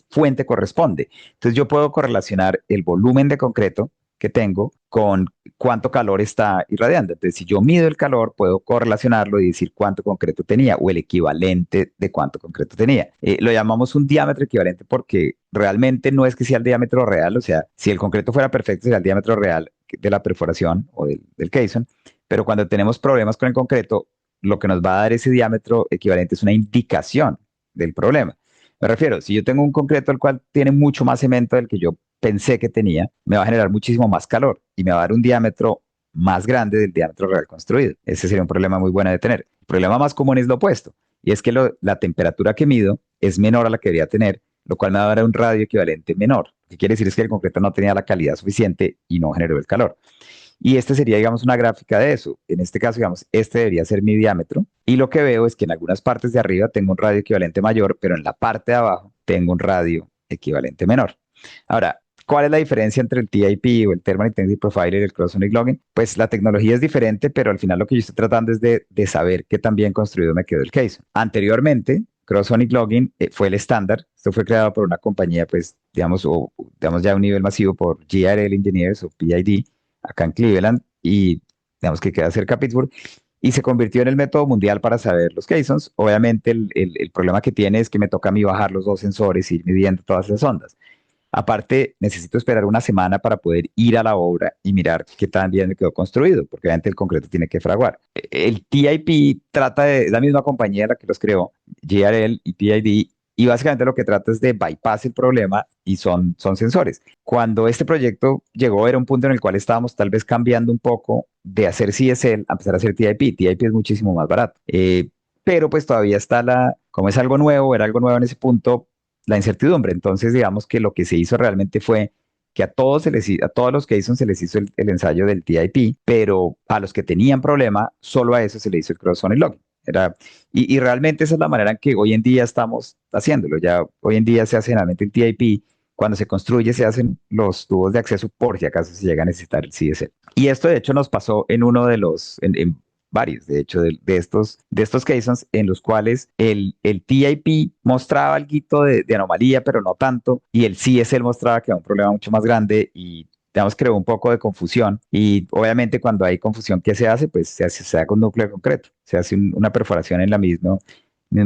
Speaker 2: fuente corresponde? Entonces yo puedo correlacionar el volumen de concreto que tengo con cuánto calor está irradiando. Entonces, si yo mido el calor, puedo correlacionarlo y decir cuánto concreto tenía o el equivalente de cuánto concreto tenía. Lo llamamos un diámetro equivalente porque realmente no es que sea el diámetro real, o sea, si el concreto fuera perfecto, sería el diámetro real de la perforación o del caisson, pero cuando tenemos problemas con el concreto, lo que nos va a dar ese diámetro equivalente es una indicación del problema. Me refiero, si yo tengo un concreto el cual tiene mucho más cemento del que yo pensé que tenía, me va a generar muchísimo más calor y me va a dar un diámetro más grande del diámetro real construido. Ese sería un problema muy bueno de tener. El problema más común es lo opuesto, y es que la temperatura que mido es menor a la que debería tener, lo cual me va a dar un radio equivalente menor. Lo que quiere decir es que el concreto no tenía la calidad suficiente y no generó el calor. Y este sería, digamos, una gráfica de eso. En este caso, digamos, este debería ser mi diámetro. Y lo que veo es que en algunas partes de arriba tengo un radio equivalente mayor, pero en la parte de abajo tengo un radio equivalente menor. Ahora, ¿cuál es la diferencia entre el TIP o el Thermal Intensity Profiler y el Cross-Sonic Logging? Pues la tecnología es diferente, pero al final lo que yo estoy tratando es de saber qué tan bien construido me quedó el case. Anteriormente, Cross-Sonic Logging fue el estándar. Esto fue creado por una compañía, pues, digamos, o digamos ya a un nivel masivo por GRL Engineers o PID acá en Cleveland y digamos que queda cerca de Pittsburgh y se convirtió en el método mundial para saber los Caissons. Obviamente el problema que tiene es que me toca a mí bajar los dos sensores y ir midiendo todas las ondas. Aparte, necesito esperar una semana para poder ir a la obra y mirar qué tan bien me quedó construido, porque obviamente el concreto tiene que fraguar. El TIP trata de, es la misma compañía la que los creó, GRL y PID, y básicamente lo que trata es de bypass el problema y son sensores. Cuando este proyecto llegó, era un punto en el cual estábamos tal vez cambiando un poco de hacer CSL a empezar a hacer TIP. TIP es muchísimo más barato. Pero pues todavía está como es algo nuevo, era algo nuevo en ese punto, la incertidumbre. Entonces, digamos que lo que se hizo realmente fue que a todos los que hizo se les hizo el ensayo del TIP, pero a los que tenían problema, solo a eso se le hizo el cross-zone login. Y realmente esa es la manera en que hoy en día estamos haciéndolo. Ya hoy en día se hace generalmente el TIP. Cuando se construye, se hacen los tubos de acceso por si acaso se llega a necesitar el CSL. Y esto, de hecho, nos pasó en uno de en varios, de hecho, de estos cases en los cuales el TIP mostraba algo de anomalía, pero no tanto, y el CSL mostraba que era un problema mucho más grande y digamos, creó un poco de confusión y obviamente cuando hay confusión, ¿qué se hace? Pues se da con núcleo concreto, se hace una perforación en la mismo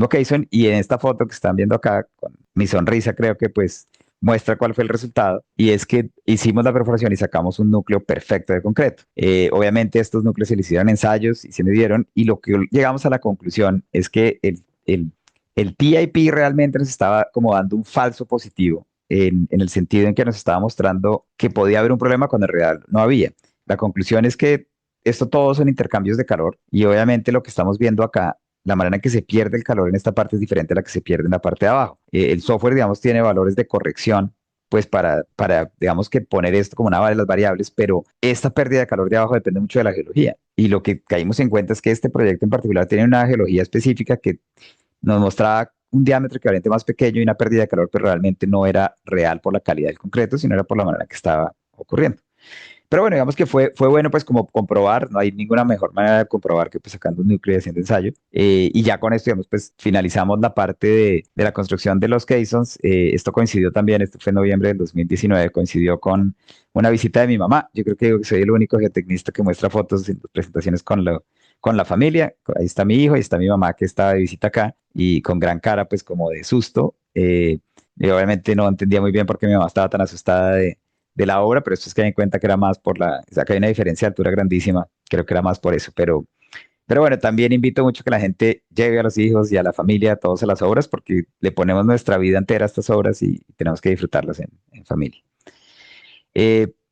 Speaker 2: caisson y en esta foto que están viendo acá, con mi sonrisa creo que pues muestra cuál fue el resultado y es que hicimos la perforación y sacamos un núcleo perfecto de concreto. Obviamente estos núcleos se le hicieron ensayos y se midieron y lo que llegamos a la conclusión es que el TIP realmente nos estaba como dando un falso positivo en el sentido en que nos estaba mostrando que podía haber un problema cuando en realidad no había. La conclusión es que esto todos son intercambios de calor y obviamente lo que estamos viendo acá, la manera en que se pierde el calor en esta parte es diferente a la que se pierde en la parte de abajo. El software, digamos, tiene valores de corrección pues digamos que poner esto como una de las variables, pero esta pérdida de calor de abajo depende mucho de la geología. Y lo que caímos en cuenta es que este proyecto en particular tiene una geología específica que nos mostraba un diámetro equivalente más pequeño y una pérdida de calor, pero realmente no era real por la calidad del concreto, sino era por la manera que estaba ocurriendo. Pero bueno, digamos que fue bueno pues como comprobar, no hay ninguna mejor manera de comprobar que pues sacando un núcleo y haciendo ensayo. Y ya con esto, digamos, pues finalizamos la parte de la construcción de los caissons. Esto coincidió también, esto fue en noviembre del 2019, coincidió con una visita de mi mamá. Yo creo que soy el único geotecnista que muestra fotos en las presentaciones con la familia. Ahí está mi hijo, ahí está mi mamá que estaba de visita acá y con gran cara pues como de susto. Y obviamente no entendía muy bien por qué mi mamá estaba tan asustada de la obra, pero esto es que hay en cuenta que era más o sea, que hay una diferencia de altura grandísima, creo que era más por eso, pero bueno, también invito mucho que la gente lleve a los hijos y a la familia, a todos a las obras, porque le ponemos nuestra vida entera a estas obras y tenemos que disfrutarlas en familia.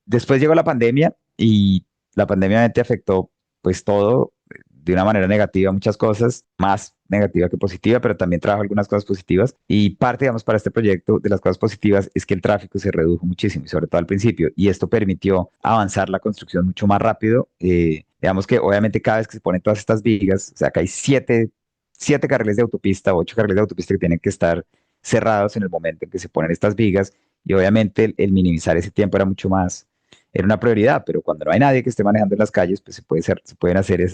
Speaker 2: Después llegó la pandemia y la pandemia obviamente afectó pues todo de una manera negativa, muchas cosas, más negativa que positiva, pero también trajo algunas cosas positivas. Y parte, digamos, para este proyecto de las cosas positivas es que el tráfico se redujo muchísimo, y sobre todo al principio, y esto permitió avanzar la construcción mucho más rápido. Digamos que obviamente cada vez que se ponen todas estas vigas, o sea, que hay siete carriles de autopista, 8 carriles de autopista que tienen que estar cerrados en el momento en que se ponen estas vigas, y obviamente el minimizar ese tiempo era mucho más, era una prioridad, pero cuando no hay nadie que esté manejando en las calles, pues se pueden hacer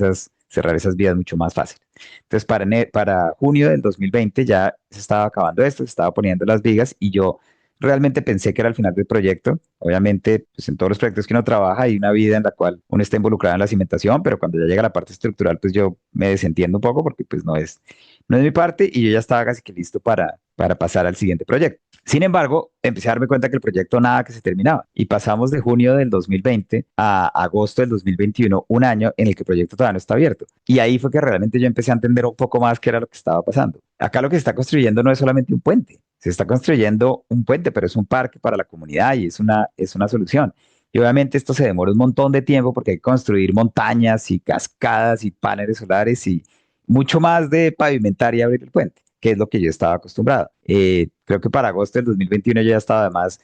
Speaker 2: cerrar esas vías mucho más fácil. Entonces, para junio del 2020 ya se estaba acabando esto, se estaba poniendo las vigas y yo realmente pensé que era el final del proyecto. Obviamente, pues en todos los proyectos que uno trabaja hay una vida en la cual uno está involucrado en la cimentación, pero cuando ya llega la parte estructural, pues yo me desentiendo un poco porque pues no es mi parte y yo ya estaba casi que listo para pasar al siguiente proyecto. Sin embargo, empecé a darme cuenta que el proyecto nada que se terminaba y pasamos de junio del 2020 a agosto del 2021, un año en el que el proyecto todavía no está abierto. Y ahí fue que realmente yo empecé a entender un poco más qué era lo que estaba pasando. Acá lo que se está construyendo no es solamente un puente, se está construyendo un puente, pero es un parque para la comunidad y es una solución. Y obviamente esto se demora un montón de tiempo porque hay que construir montañas y cascadas y paneles solares y mucho más de pavimentar y abrir el puente, que es lo que yo estaba acostumbrado. Creo que para agosto del 2021 yo ya estaba además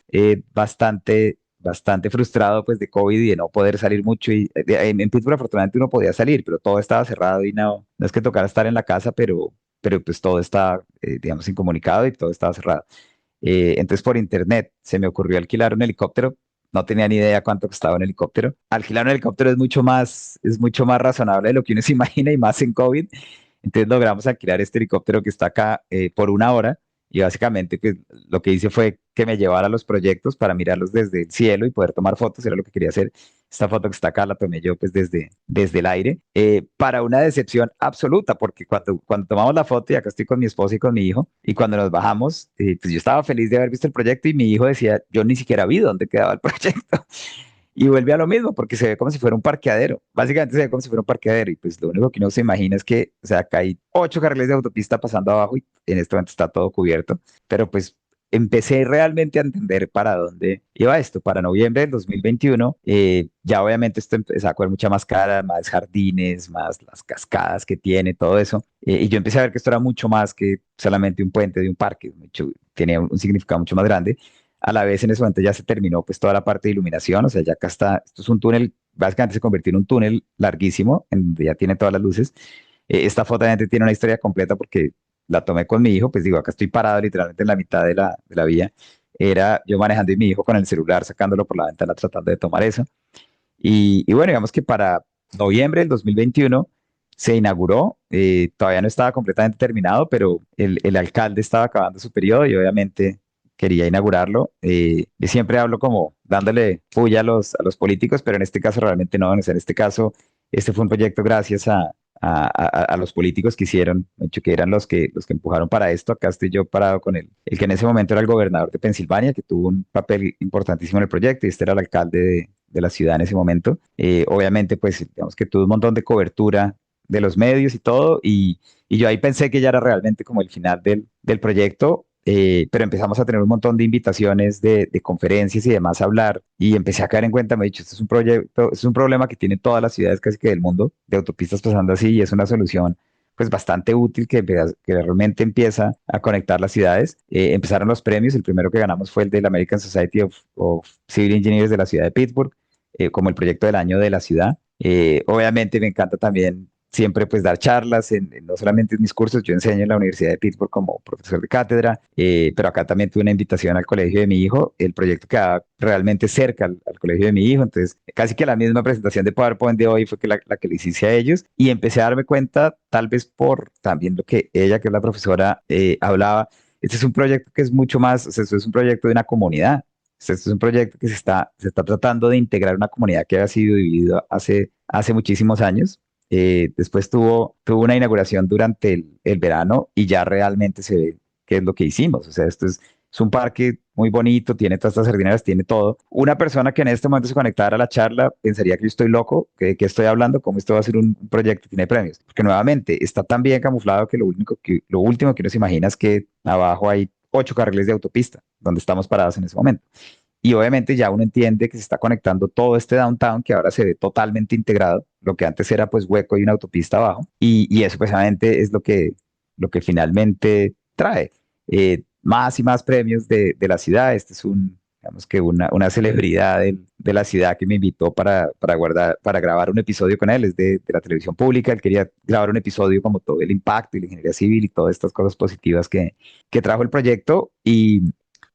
Speaker 2: bastante frustrado pues de COVID y de no poder salir mucho. Y en Pittsburgh afortunadamente uno podía salir, pero todo estaba cerrado y no es que tocara estar en la casa, pero pues todo está, digamos, incomunicado y todo estaba cerrado. Entonces por internet se me ocurrió alquilar un helicóptero. No tenía ni idea cuánto costaba un helicóptero. Alquilar un helicóptero es mucho más razonable de lo que uno se imagina y más en COVID. Entonces logramos alquilar este helicóptero que está acá por una hora y básicamente pues, lo que hice fue que me llevara a los proyectos para mirarlos desde el cielo y poder tomar fotos, era lo que quería hacer. Esta foto que está acá la tomé yo pues desde el aire, para una decepción absoluta, porque cuando tomamos la foto, y acá estoy con mi esposa y con mi hijo, y cuando nos bajamos, pues yo estaba feliz de haber visto el proyecto y mi hijo decía, yo ni siquiera vi dónde quedaba el proyecto. Y vuelve a lo mismo, porque se ve como si fuera un parqueadero. Básicamente se ve como si fuera un parqueadero. Y pues lo único que uno se imagina es que, o sea, acá hay 8 carriles de autopista pasando abajo y en este momento está todo cubierto. Pero pues empecé realmente a entender para dónde iba esto. Para noviembre del 2021, ya obviamente esto empezó a coger mucha más cara, más jardines, más las cascadas que tiene, todo eso. Y yo empecé a ver que esto era mucho más que solamente un puente de un parque. Tenía un significado mucho más grande. A la vez en ese momento ya se terminó pues toda la parte de iluminación, o sea, ya acá está, esto es un túnel, básicamente se convirtió en un túnel larguísimo, en donde ya tiene todas las luces. Esta foto obviamente tiene una historia completa porque la tomé con mi hijo, pues digo, acá estoy parado literalmente en la mitad de la vía. Era yo manejando y mi hijo con el celular sacándolo por la ventana tratando de tomar eso. Y bueno, digamos que para noviembre del 2021 se inauguró, todavía no estaba completamente terminado, pero el alcalde estaba acabando su periodo y obviamente quería inaugurarlo. Yo siempre hablo como dándole puya a los políticos, pero en este caso realmente no. O sea, en este caso, este fue un proyecto gracias a los políticos que hicieron, de hecho, que eran los que empujaron para esto. Acá estoy yo parado con el que en ese momento era el gobernador de Pensilvania, que tuvo un papel importantísimo en el proyecto, y este era el alcalde de la ciudad en ese momento. Obviamente, pues, digamos que tuvo un montón de cobertura de los medios y todo, y yo ahí pensé que ya era realmente como el final del proyecto, pero empezamos a tener un montón de invitaciones de conferencias y demás a hablar, y empecé a caer en cuenta, me he dicho, este es un proyecto, es un problema que tienen todas las ciudades casi que del mundo, de autopistas pasando así, y es una solución pues bastante útil que realmente empieza a conectar las ciudades. Empezaron los premios, el primero que ganamos fue el del American Society of Civil Engineers de la ciudad de Pittsburgh, como el proyecto del año de la ciudad. Obviamente me encanta también siempre pues dar charlas, no solamente en mis cursos, yo enseño en la Universidad de Pittsburgh como profesor de cátedra, pero acá también tuve una invitación al colegio de mi hijo, el proyecto queda realmente cerca al colegio de mi hijo, entonces casi que la misma presentación de PowerPoint de hoy fue que la que les hice a ellos, y empecé a darme cuenta, tal vez por también lo que ella, que es la profesora, hablaba. Este es un proyecto que es mucho más, o sea, esto es un proyecto de una comunidad. Este es un proyecto que se está tratando de integrar una comunidad que había sido dividida hace muchísimos años. Después tuvo una inauguración durante el verano y ya realmente se ve qué es lo que hicimos. O sea, esto es un parque muy bonito, tiene todas estas jardineras, tiene todo. Una persona que en este momento se conectara a la charla pensaría que yo estoy loco, que estoy hablando, cómo esto va a ser un proyecto que tiene premios. Porque nuevamente está tan bien camuflado que lo último que uno se imagina es que abajo hay 8 carriles de autopista, donde estamos parados en ese momento. Y obviamente ya uno entiende que se está conectando todo este downtown que ahora se ve totalmente integrado, lo que antes era pues hueco y una autopista abajo. Y eso precisamente es lo que finalmente trae más y más premios de la ciudad. Este es digamos que una celebridad de la ciudad que me invitó para grabar un episodio con él, es de la televisión pública. Él quería grabar un episodio como todo el impacto y la ingeniería civil y todas estas cosas positivas que trajo el proyecto.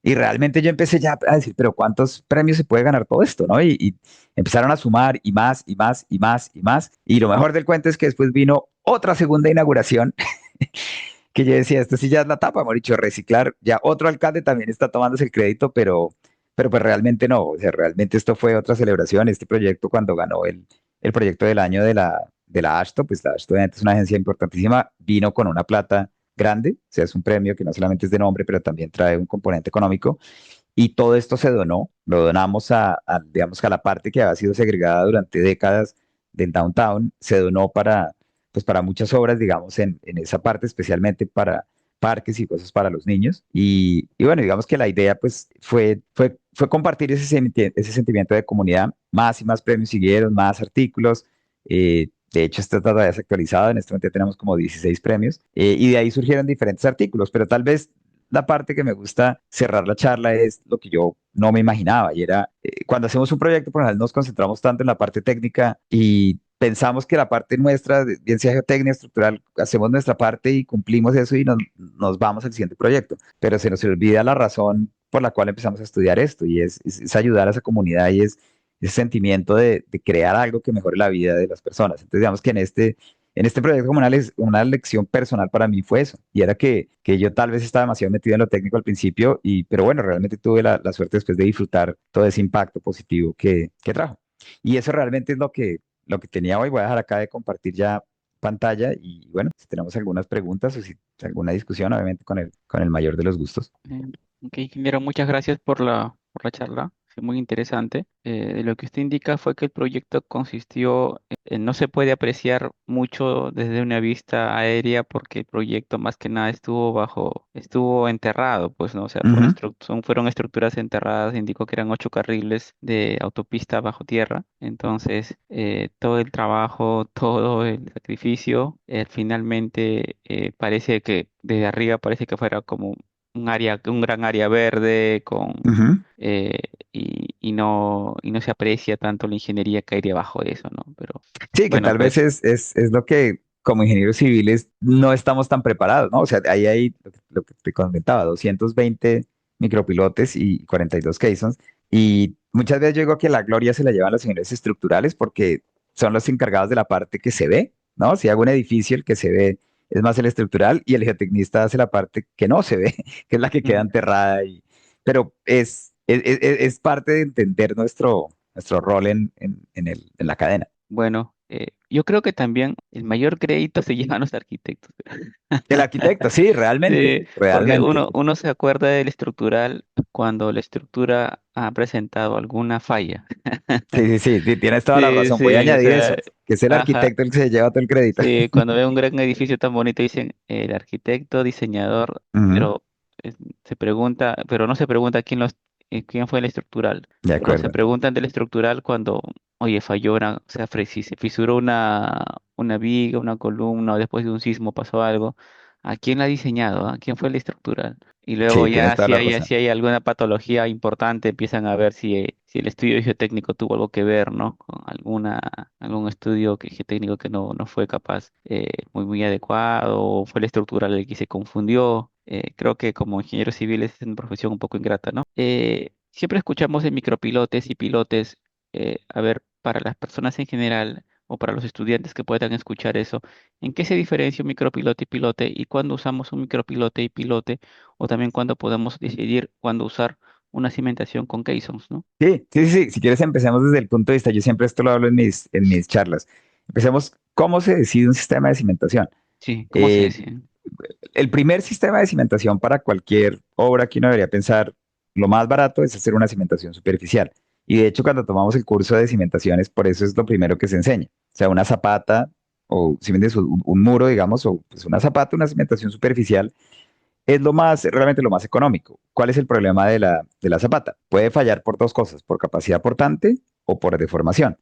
Speaker 2: Y realmente yo empecé ya a decir, pero ¿cuántos premios se puede ganar todo esto, no? Y empezaron a sumar y más y más y más y más. Y lo mejor del cuento es que después vino otra segunda inauguración que yo decía, esto sí ya es la tapa, hemos dicho, reciclar. Ya otro alcalde también está tomándose el crédito, pero pues realmente no. O sea, realmente esto fue otra celebración. Este proyecto cuando ganó el proyecto del año de la ASHTO, pues la ASHTO obviamente es una agencia importantísima, vino con una plata grande, o sea, es un premio que no solamente es de nombre, pero también trae un componente económico, y todo esto se donó, lo donamos digamos, a la parte que había sido segregada durante décadas del downtown, se donó para muchas obras, digamos, en esa parte, especialmente parques y cosas para los niños. Y bueno, digamos que la idea pues fue compartir ese sentimiento de comunidad. Más y más premios siguieron, más artículos. De hecho, esta todavía es actualizada. En este momento ya tenemos como 16 premios. Y de ahí surgieron diferentes artículos, pero tal vez la parte que me gusta cerrar la charla es lo que yo no me imaginaba y era cuando hacemos un proyecto, por lo general nos concentramos tanto en la parte técnica y pensamos que la parte nuestra, bien sea geotecnia estructural, hacemos nuestra parte y cumplimos eso y nos vamos al siguiente proyecto, pero se nos olvida la razón por la cual empezamos a estudiar esto y es ayudar a esa comunidad y es ese sentimiento de crear algo que mejore la vida de las personas. Entonces, digamos que en este proyecto como una lección personal para mí fue eso, y era que yo tal vez estaba demasiado metido en lo técnico al principio, pero bueno, realmente tuve la suerte después de disfrutar todo ese impacto positivo que trajo. Y eso realmente es lo que tenía hoy. Voy a dejar acá de compartir ya pantalla y bueno, si tenemos algunas preguntas o si alguna discusión, obviamente con el mayor de los gustos.
Speaker 1: Eh, ok, ingeniero, muchas gracias por la charla. Fue muy interesante. Lo que usted indica fue que el proyecto consistió, no se puede apreciar mucho desde una vista aérea porque el proyecto más que nada estuvo enterrado, pues, ¿no? O sea,
Speaker 2: Ujú,
Speaker 1: fueron estructuras enterradas, indicó que eran 8 carriles de autopista bajo tierra. Entonces, todo el trabajo, todo el sacrificio, finalmente parece que desde arriba parece que fuera como un gran área verde
Speaker 2: ujú.
Speaker 1: eh, y no se aprecia tanto la ingeniería que hay debajo de eso, ¿no? Pero
Speaker 2: Sí, que
Speaker 1: bueno,
Speaker 2: tal vez
Speaker 1: pues
Speaker 2: es lo que como ingenieros civiles no estamos tan preparados, ¿no? O sea, ahí hay lo que te comentaba, 220 micropilotes y 42 caissons. Y muchas veces yo digo que la gloria se la llevan los ingenieros estructurales porque son los encargados de la parte que se ve, ¿no? Si hago un edificio, el que se ve es más el estructural y el geotecnista hace la parte que no se ve, que es la que queda
Speaker 1: mm,
Speaker 2: enterrada. Pero es parte de entender nuestro rol en la cadena.
Speaker 1: bueno, yo creo que también el mayor crédito se llevan los arquitectos.
Speaker 2: El arquitecto, sí, realmente,
Speaker 1: Sí, porque
Speaker 2: realmente.
Speaker 1: uno se acuerda del estructural cuando la estructura ha presentado alguna falla.
Speaker 2: Sí, sí, sí, sí, tienes toda la
Speaker 1: Sí,
Speaker 2: razón. Voy a
Speaker 1: sí, o
Speaker 2: añadir
Speaker 1: sea,
Speaker 2: eso, que es el
Speaker 1: ajá.
Speaker 2: arquitecto el que se lleva todo el crédito.
Speaker 1: Sí, cuando ve un gran edificio tan bonito dicen el arquitecto, diseñador,
Speaker 2: Ujú,
Speaker 1: pero pero no se pregunta quién fue el estructural,
Speaker 2: de
Speaker 1: pero se
Speaker 2: acuerdo.
Speaker 1: preguntan del estructural cuando, oye, falló o sea, si se fisuró una viga, una columna, o después de un sismo pasó algo, ¿a quién la ha diseñado? ¿A quién fue el estructural? Y luego
Speaker 2: Sí, tienes
Speaker 1: ya
Speaker 2: toda la razón.
Speaker 1: si hay alguna patología importante, empiezan a ver si el estudio geotécnico tuvo algo que ver, ¿no? Con algún estudio geotécnico que no fue capaz, muy adecuado, o fue el estructural el que se confundió. Creo que como ingenieros civiles es una profesión un poco ingrata, ¿no? Siempre escuchamos de micropilotes y pilotes, a ver, para las personas en general o para los estudiantes que puedan escuchar eso, ¿en qué se diferencia un micropilote y pilote y cuándo usamos un micropilote y pilote o también cuándo podemos decidir cuándo usar una cimentación con caissons, ¿no?
Speaker 2: Sí, sí, sí, sí. Si quieres empecemos desde el punto de vista, yo siempre esto lo hablo en mis charlas. Empecemos, ¿cómo se decide un sistema de cimentación?
Speaker 1: Sí, ¿cómo se
Speaker 2: Eh,
Speaker 1: dice?
Speaker 2: el primer sistema de cimentación para cualquier obra que uno debería pensar, lo más barato es hacer una cimentación superficial. Y de hecho, cuando tomamos el curso de cimentaciones, por eso es lo primero que se enseña. O sea, una zapata o si vendes un muro, digamos, o pues una zapata, una cimentación superficial, es realmente lo más económico. ¿Cuál es el problema de la zapata? Puede fallar por dos cosas, por capacidad portante o por deformación.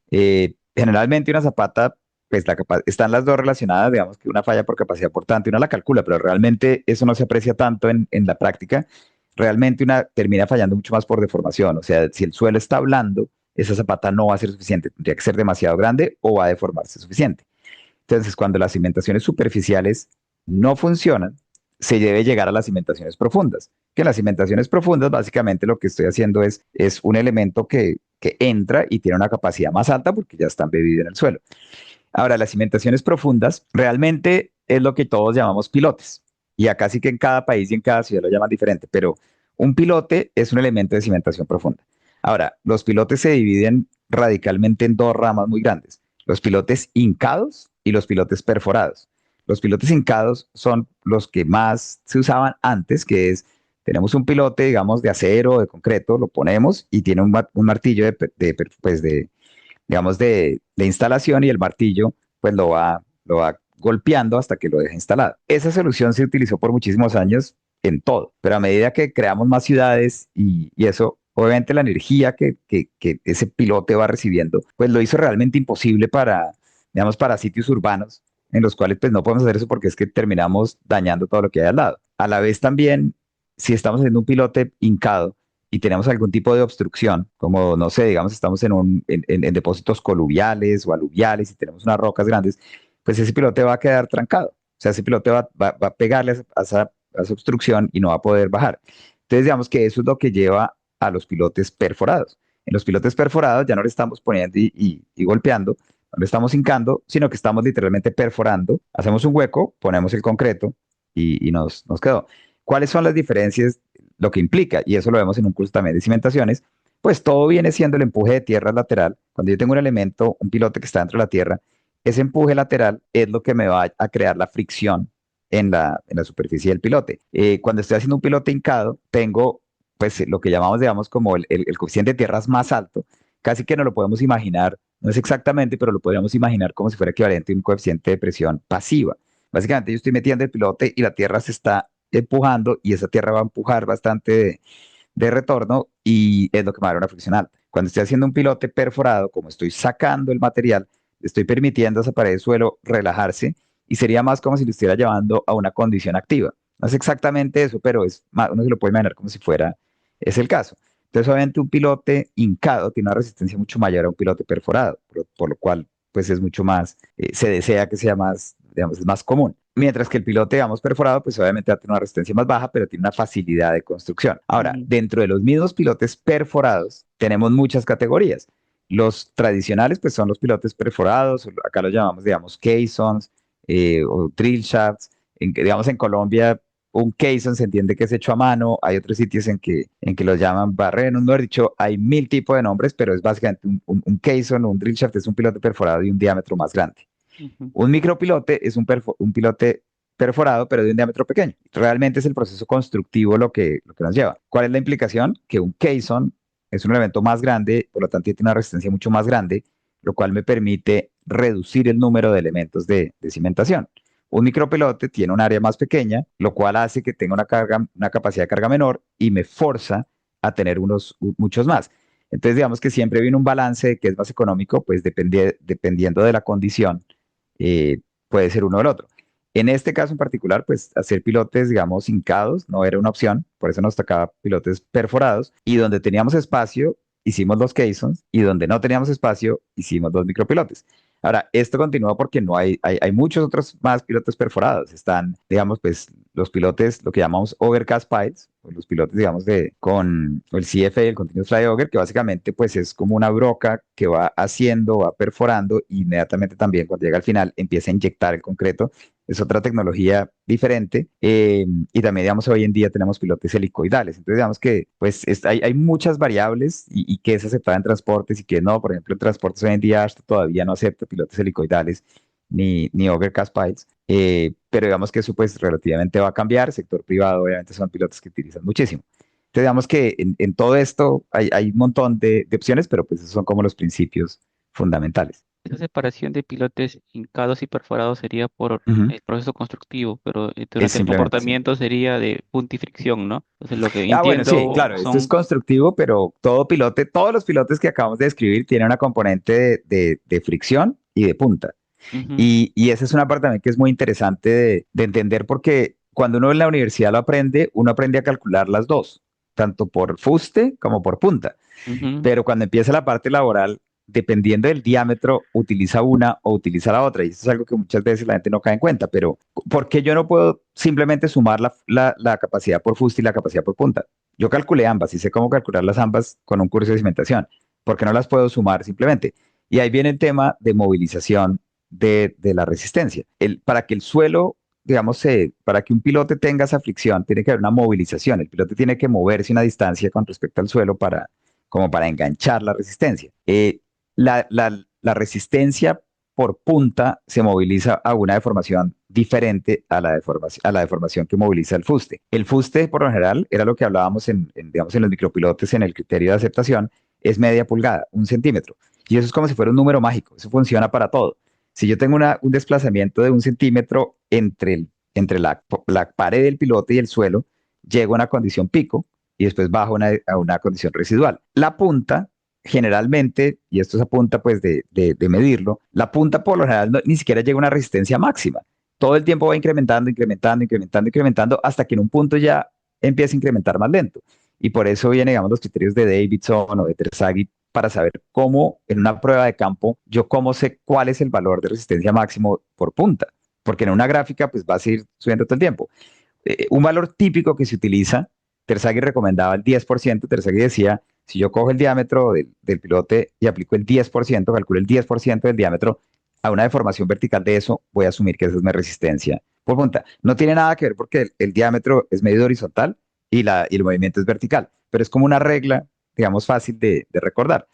Speaker 2: Generalmente una zapata, pues están las dos relacionadas, digamos que una falla por capacidad portante, una la calcula, pero realmente eso no se aprecia tanto en la práctica. Realmente una termina fallando mucho más por deformación. O sea, si el suelo está blando, esa zapata no va a ser suficiente, tendría que ser demasiado grande o va a deformarse suficiente. Entonces, cuando las cimentaciones superficiales no funcionan, se debe llegar a las cimentaciones profundas. Que en las cimentaciones profundas, básicamente lo que estoy haciendo es un elemento que entra y tiene una capacidad más alta porque ya está embebido en el suelo. Ahora, las cimentaciones profundas realmente es lo que todos llamamos pilotes. Y acá sí que en cada país y en cada ciudad lo llaman diferente, pero un pilote es un elemento de cimentación profunda. Ahora, los pilotes se dividen radicalmente en dos ramas muy grandes, los pilotes hincados y los pilotes perforados. Los pilotes hincados son los que más se usaban antes, que es, tenemos un pilote, digamos, de acero o de concreto, lo ponemos y tiene un martillo pues digamos, de instalación y el martillo, pues lo va golpeando hasta que lo deje instalado. Esa solución se utilizó por muchísimos años en todo, pero a medida que creamos más ciudades y eso, obviamente la energía que ese pilote va recibiendo, pues lo hizo realmente imposible para, digamos, para sitios urbanos en los cuales pues no podemos hacer eso porque es que terminamos dañando todo lo que hay al lado. A la vez también, si estamos haciendo un pilote hincado y tenemos algún tipo de obstrucción, como no sé, digamos, estamos en depósitos coluviales o aluviales y tenemos unas rocas grandes, pues ese pilote va a quedar trancado. O sea, ese pilote va a pegarle a esa obstrucción y no va a poder bajar. Entonces, digamos que eso es lo que lleva a los pilotes perforados. En los pilotes perforados ya no le estamos poniendo y golpeando, no le estamos hincando, sino que estamos literalmente perforando. Hacemos un hueco, ponemos el concreto y nos quedó. ¿Cuáles son las diferencias? Lo que implica, y eso lo vemos en un curso también de cimentaciones, pues todo viene siendo el empuje de tierra lateral. Cuando yo tengo un elemento, un pilote que está dentro de la tierra, ese empuje lateral es lo que me va a crear la fricción en la superficie del pilote. Cuando estoy haciendo un pilote hincado, tengo pues lo que llamamos, digamos, como el coeficiente de tierras más alto, casi que no lo podemos imaginar, no es exactamente, pero lo podríamos imaginar como si fuera equivalente a un coeficiente de presión pasiva. Básicamente yo estoy metiendo el pilote y la tierra se está empujando y esa tierra va a empujar bastante de retorno y es lo que me va a dar una fricción alta. Cuando estoy haciendo un pilote perforado, como estoy sacando el material, estoy permitiendo a esa pared de suelo relajarse y sería más como si lo estuviera llevando a una condición activa. No es exactamente eso, pero es más, uno se lo puede imaginar como si fuera, es el caso. Entonces, obviamente, un pilote hincado tiene una resistencia mucho mayor a un pilote perforado, por lo cual, pues es mucho más, se desea que sea más, digamos, es más común. Mientras que el pilote, digamos, perforado, pues obviamente va a tener una resistencia más baja, pero tiene una facilidad de construcción. Ahora,
Speaker 1: Ujú.
Speaker 2: dentro de los mismos pilotes perforados, tenemos muchas categorías. Los tradicionales, pues son los pilotes perforados, acá los llamamos, digamos, caissons o drill shafts. Digamos, en Colombia, un caisson se entiende que es hecho a mano. Hay otros sitios en que los llaman barrenos, no he dicho, hay mil tipos de nombres, pero es básicamente un caisson o un drill shaft, es un pilote perforado de un diámetro más grande.
Speaker 1: Ujú.
Speaker 2: Un micropilote es un pilote perforado, pero de un diámetro pequeño. Realmente es el proceso constructivo lo que nos lleva. ¿Cuál es la implicación? Que un caisson es un elemento más grande, por lo tanto tiene una resistencia mucho más grande, lo cual me permite reducir el número de elementos de cimentación. Un micropilote tiene un área más pequeña, lo cual hace que tenga una capacidad de carga menor y me forza a tener muchos más. Entonces, digamos que siempre viene un balance de que es más económico, pues dependiendo de la condición puede ser uno o el otro. En este caso en particular, pues hacer pilotes, digamos, hincados no era una opción, por eso nos tocaba pilotes perforados y donde teníamos espacio, hicimos los caissons y donde no teníamos espacio, hicimos los micropilotes. Ahora, esto continúa porque no hay muchos otros más pilotes perforados. Están, digamos, pues los pilotes, lo que llamamos overcast piles, o los pilotes, digamos, con el CFA, el Continuous Fly Auger, que básicamente pues es como una broca que va haciendo, va perforando, e inmediatamente también cuando llega al final empieza a inyectar el concreto. Es otra tecnología diferente. Y también, digamos, hoy en día tenemos pilotes helicoidales. Entonces, digamos que pues hay muchas variables y que es aceptada en transportes y que no. Por ejemplo, en transportes hoy en día hasta todavía no acepta pilotes helicoidales ni overcast piles. Pero digamos que eso pues relativamente va a cambiar. El sector privado obviamente son pilotos que utilizan muchísimo. Entonces digamos que en todo esto hay un montón de opciones, pero pues esos son como los principios fundamentales.
Speaker 1: Esa separación de pilotes hincados y perforados sería por
Speaker 2: Ujú.
Speaker 1: el proceso constructivo, pero
Speaker 2: Es
Speaker 1: durante el
Speaker 2: simplemente así.
Speaker 1: comportamiento sería de punta y fricción, ¿no? Entonces lo que
Speaker 2: Ah, bueno, sí,
Speaker 1: entiendo
Speaker 2: claro, esto es
Speaker 1: son...
Speaker 2: constructivo, pero todo pilote, todos los pilotes que acabamos de describir tienen una componente de fricción y de punta.
Speaker 1: Ujú.
Speaker 2: Y esa es una parte también que es muy interesante de entender porque cuando uno en la universidad lo aprende, uno aprende a calcular las dos, tanto por fuste como por punta.
Speaker 1: Ujú.
Speaker 2: Pero cuando empieza la parte laboral, dependiendo del diámetro, utiliza una o utiliza la otra. Y eso es algo que muchas veces la gente no cae en cuenta. Pero, ¿por qué yo no puedo simplemente sumar la capacidad por fuste y la capacidad por punta? Yo calculé ambas y sé cómo calcularlas ambas con un curso de cimentación. ¿Por qué no las puedo sumar simplemente? Y ahí viene el tema de movilización de la resistencia. Para que el suelo, digamos, para que un pilote tenga esa fricción, tiene que haber una movilización. El pilote tiene que moverse una distancia con respecto al suelo como para enganchar la resistencia. La resistencia por punta se moviliza a una deformación diferente a la deformación que moviliza el fuste. El fuste, por lo general, era lo que hablábamos digamos, en los micropilotes en el criterio de aceptación, es media pulgada, un centímetro. Y eso es como si fuera un número mágico, eso funciona para todo. Si yo tengo un desplazamiento de 1 centímetro entre la pared del pilote y el suelo, llego a una condición pico y después bajo a una condición residual. La punta, generalmente, y esto es a punta pues de medirlo, la punta por lo general ni siquiera llega a una resistencia máxima. Todo el tiempo va incrementando, incrementando, incrementando, incrementando, hasta que en un punto ya empieza a incrementar más lento. Y por eso vienen, digamos, los criterios de Davidson o de Terzaghi para saber cómo en una prueba de campo, yo cómo sé cuál es el valor de resistencia máximo por punta, porque en una gráfica pues va a seguir subiendo todo el tiempo. Un valor típico que se utiliza, Terzaghi recomendaba el 10%. Terzaghi decía, si yo cojo el diámetro del pilote y aplico el 10%, calculo el 10% del diámetro a una deformación vertical de eso, voy a asumir que esa es mi resistencia por punta. No tiene nada que ver porque el diámetro es medido horizontal y el movimiento es vertical, pero es como una regla, digamos, fácil de recordar.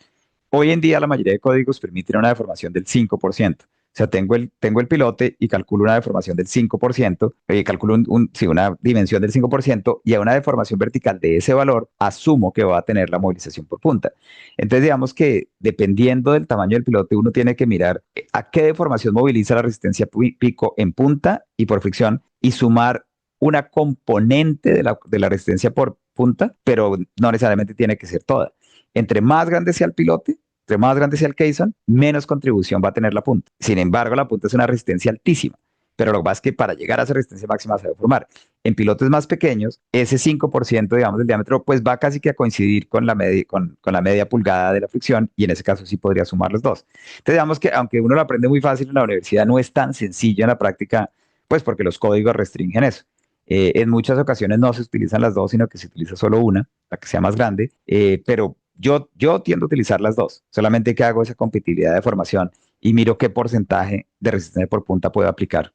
Speaker 2: Hoy en día la mayoría de códigos permiten una deformación del 5%. O sea, tengo el pilote y calculo una deformación del 5%, calculo sí, una dimensión del 5% y a una deformación vertical de ese valor asumo que va a tener la movilización por punta. Entonces, digamos que dependiendo del tamaño del pilote, uno tiene que mirar a qué deformación moviliza la resistencia pico en punta y por fricción y sumar una componente de la resistencia por punta, pero no necesariamente tiene que ser toda. Entre más grande sea el pilote, entre más grande sea el caisson, menos contribución va a tener la punta. Sin embargo, la punta es una resistencia altísima, pero lo que pasa es que para llegar a esa resistencia máxima se debe formar. En pilotes más pequeños, ese 5%, digamos, del diámetro, pues va casi que a coincidir con la media pulgada de la fricción y en ese caso sí podría sumar los dos. Entonces, digamos que aunque uno lo aprende muy fácil en la universidad, no es tan sencillo en la práctica, pues porque los códigos restringen eso. En muchas ocasiones no se utilizan las dos, sino que se utiliza solo una, la que sea más grande, pero yo tiendo a utilizar las dos, solamente que hago esa compatibilidad de formación y miro qué porcentaje de resistencia por punta puedo aplicar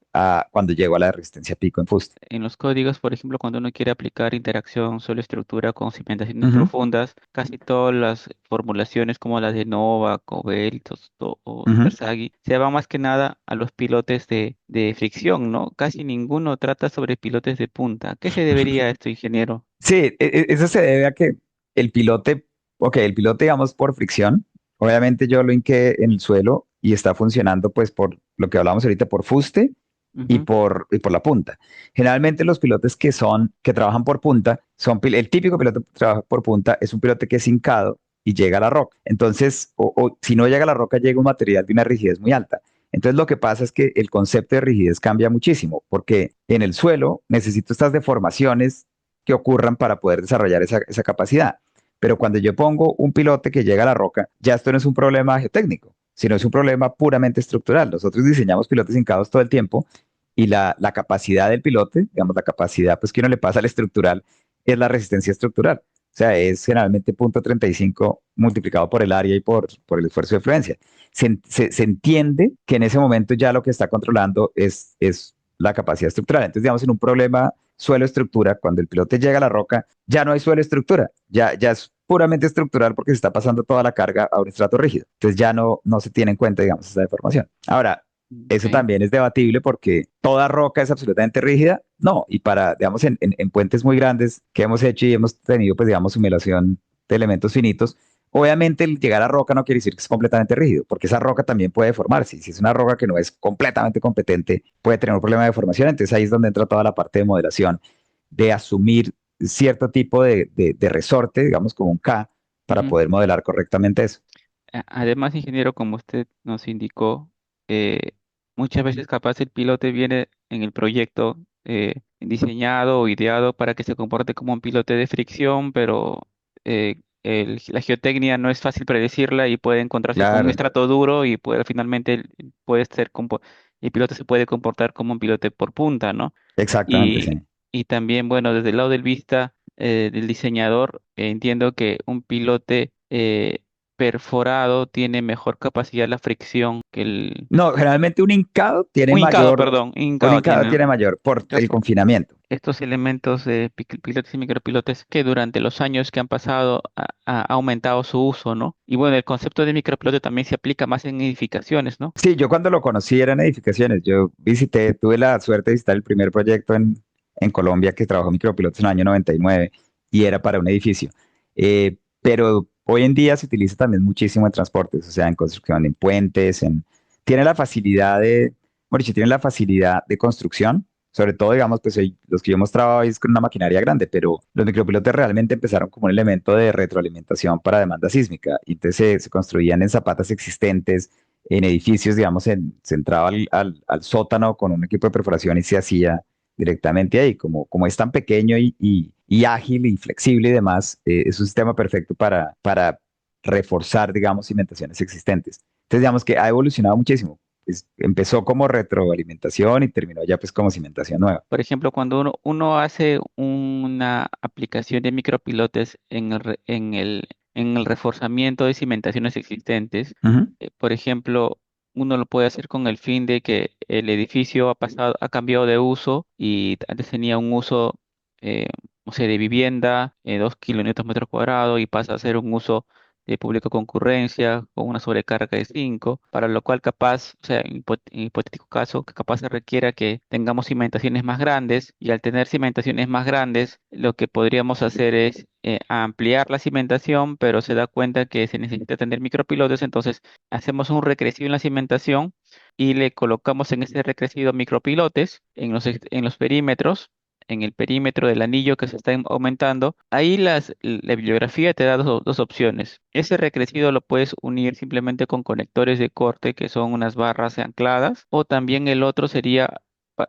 Speaker 2: cuando llego a la resistencia pico en fuste.
Speaker 1: En los códigos, por ejemplo, cuando uno quiere aplicar interacción suelo-estructura con cimentaciones
Speaker 2: Ujú,
Speaker 1: profundas, casi todas las formulaciones como las de Nova, Cobel o
Speaker 2: ujú.
Speaker 1: Terzaghi se van más que nada a los pilotes de fricción, ¿no? Casi ninguno trata sobre pilotes de punta. ¿A qué se debería esto, ingeniero?
Speaker 2: Sí, eso se debe a que el pilote, ok, el pilote, digamos, por fricción, obviamente yo lo hinqué en el suelo y está funcionando, pues, por lo que hablamos ahorita, por fuste
Speaker 1: Ujú.
Speaker 2: y por la punta. Generalmente los pilotes que trabajan por punta, el típico piloto que trabaja por punta es un pilote que es hincado y llega a la roca. Entonces, o si no llega a la roca, llega un material de una rigidez muy alta. Entonces, lo que pasa es que el concepto de rigidez cambia muchísimo, porque en el suelo necesito estas deformaciones que ocurran para poder desarrollar esa capacidad. Pero cuando yo pongo un pilote que llega a la roca, ya esto no es un problema geotécnico, sino es un problema puramente estructural. Nosotros diseñamos pilotes hincados todo el tiempo y la capacidad del pilote, digamos, la capacidad pues que uno le pasa al estructural es la resistencia estructural. O sea, es generalmente 0.35 multiplicado por el área y por el esfuerzo de fluencia. Se entiende que en ese momento ya lo que está controlando es la capacidad estructural. Entonces, digamos, en un problema suelo-estructura, cuando el pilote llega a la roca, ya no hay suelo-estructura, ya es puramente estructural porque se está pasando toda la carga a un estrato rígido. Entonces ya no se tiene en cuenta, digamos, esa deformación. Ahora, eso
Speaker 1: Ok.
Speaker 2: también es debatible porque toda roca es absolutamente rígida. No, y digamos, en puentes muy grandes que hemos hecho y hemos tenido, pues, digamos, simulación de elementos finitos, obviamente el llegar a roca no quiere decir que es completamente rígido, porque esa roca también puede deformarse. Si es una roca que no es completamente competente, puede tener un problema de deformación. Entonces ahí es donde entra toda la parte de modelación, de asumir cierto tipo de resorte, digamos como un K, para
Speaker 1: Ujú.
Speaker 2: poder modelar correctamente eso.
Speaker 1: Además, ingeniero, como usted nos indicó, eh, muchas veces capaz el piloto viene en el proyecto diseñado o ideado para que se comporte como un pilote de fricción, pero la geotecnia no es fácil predecirla y puede encontrarse con un
Speaker 2: Claro,
Speaker 1: estrato duro y puede finalmente puede el piloto se puede comportar como un pilote por punta, ¿no?
Speaker 2: exactamente,
Speaker 1: Y,
Speaker 2: sí.
Speaker 1: y también, bueno, desde el lado del vista del diseñador, entiendo que un pilote perforado tiene mejor capacidad la fricción que el...
Speaker 2: No, generalmente
Speaker 1: Un hincado, perdón, un
Speaker 2: un
Speaker 1: hincado
Speaker 2: hincado
Speaker 1: tiene, ¿no?
Speaker 2: tiene mayor por el
Speaker 1: Entonces,
Speaker 2: confinamiento.
Speaker 1: estos elementos de pilotes y micropilotes que durante los años que han pasado ha aumentado su uso, ¿no? Y bueno, el concepto de micropilote también se aplica más en edificaciones, ¿no?
Speaker 2: Sí, yo cuando lo conocí eran edificaciones. Yo tuve la suerte de visitar el primer proyecto en Colombia que trabajó micropilotos en el año 99 y era para un edificio. Pero hoy en día se utiliza también muchísimo en transportes, o sea, en construcción, en puentes, en tiene la facilidad de, bueno, dicho, tiene la facilidad de construcción. Sobre todo, digamos, pues los que yo mostraba hoy es con una maquinaria grande, pero los micropilotes realmente empezaron como un elemento de retroalimentación para demanda sísmica. Y entonces se construían en zapatas existentes, en edificios, digamos, se entraba al sótano con un equipo de perforación y se hacía directamente ahí. Como es tan pequeño y ágil y flexible y demás, es un sistema perfecto para reforzar, digamos, cimentaciones existentes. Entonces, digamos que ha evolucionado muchísimo. Empezó como retroalimentación y terminó ya pues como cimentación nueva.
Speaker 1: Por ejemplo, cuando uno hace una aplicación de micropilotes en el reforzamiento de cimentaciones existentes,
Speaker 2: Ujú,
Speaker 1: por ejemplo, uno lo puede hacer con el fin de que el edificio ha cambiado de uso y antes tenía un uso, eh, no sé, de vivienda, 2 kilómetros metros cuadrados y pasa a ser un uso de pública concurrencia con una sobrecarga de 5, para lo cual capaz, o sea, en hipotético caso, que capaz se requiera que tengamos cimentaciones más grandes y al tener cimentaciones más grandes, lo que podríamos hacer es ampliar la cimentación, pero se da cuenta que se necesita tener micropilotes, entonces hacemos un recrecido en la cimentación y le colocamos en ese recrecido micropilotes en los perímetros, en el perímetro del anillo que se está aumentando. Ahí la bibliografía te da dos opciones. Ese recrecido lo puedes unir simplemente con conectores de corte, que son unas barras ancladas, o también el otro sería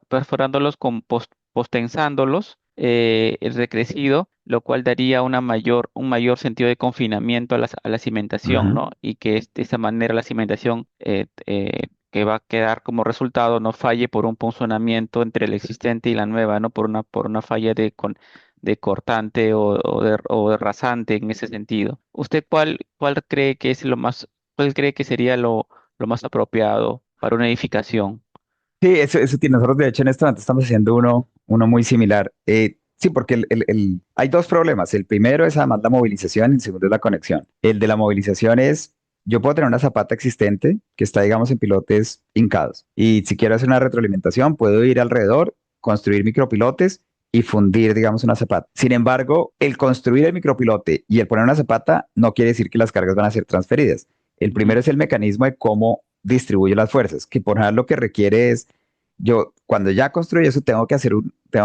Speaker 1: perforándolos con postensándolos, el recrecido, lo cual daría un mayor sentido de confinamiento a la cimentación,
Speaker 2: ujú.
Speaker 1: ¿no? Y que de esa manera la cimentación que va a quedar como resultado no falle por un punzonamiento entre la existente y la nueva, ¿no? Por una falla de cortante o de rasante en ese sentido. ¿Usted cuál cree que es cuál cree que sería lo más apropiado para una edificación?
Speaker 2: Sí, eso tiene. Nosotros, de hecho, en este momento estamos haciendo uno muy similar. Sí, porque hay dos problemas. El primero es además la movilización y el segundo es la conexión. El de la movilización es, yo puedo tener una zapata existente que está, digamos, en pilotes hincados. Y si quiero hacer una retroalimentación, puedo ir alrededor, construir micropilotes y fundir, digamos, una zapata. Sin embargo, el construir el micropilote y el poner una zapata no quiere decir que las cargas van a ser transferidas. El
Speaker 1: Ujú.
Speaker 2: primero es el mecanismo de cómo distribuyo las fuerzas, que por ejemplo lo que requiere es yo, cuando ya construyo eso, tengo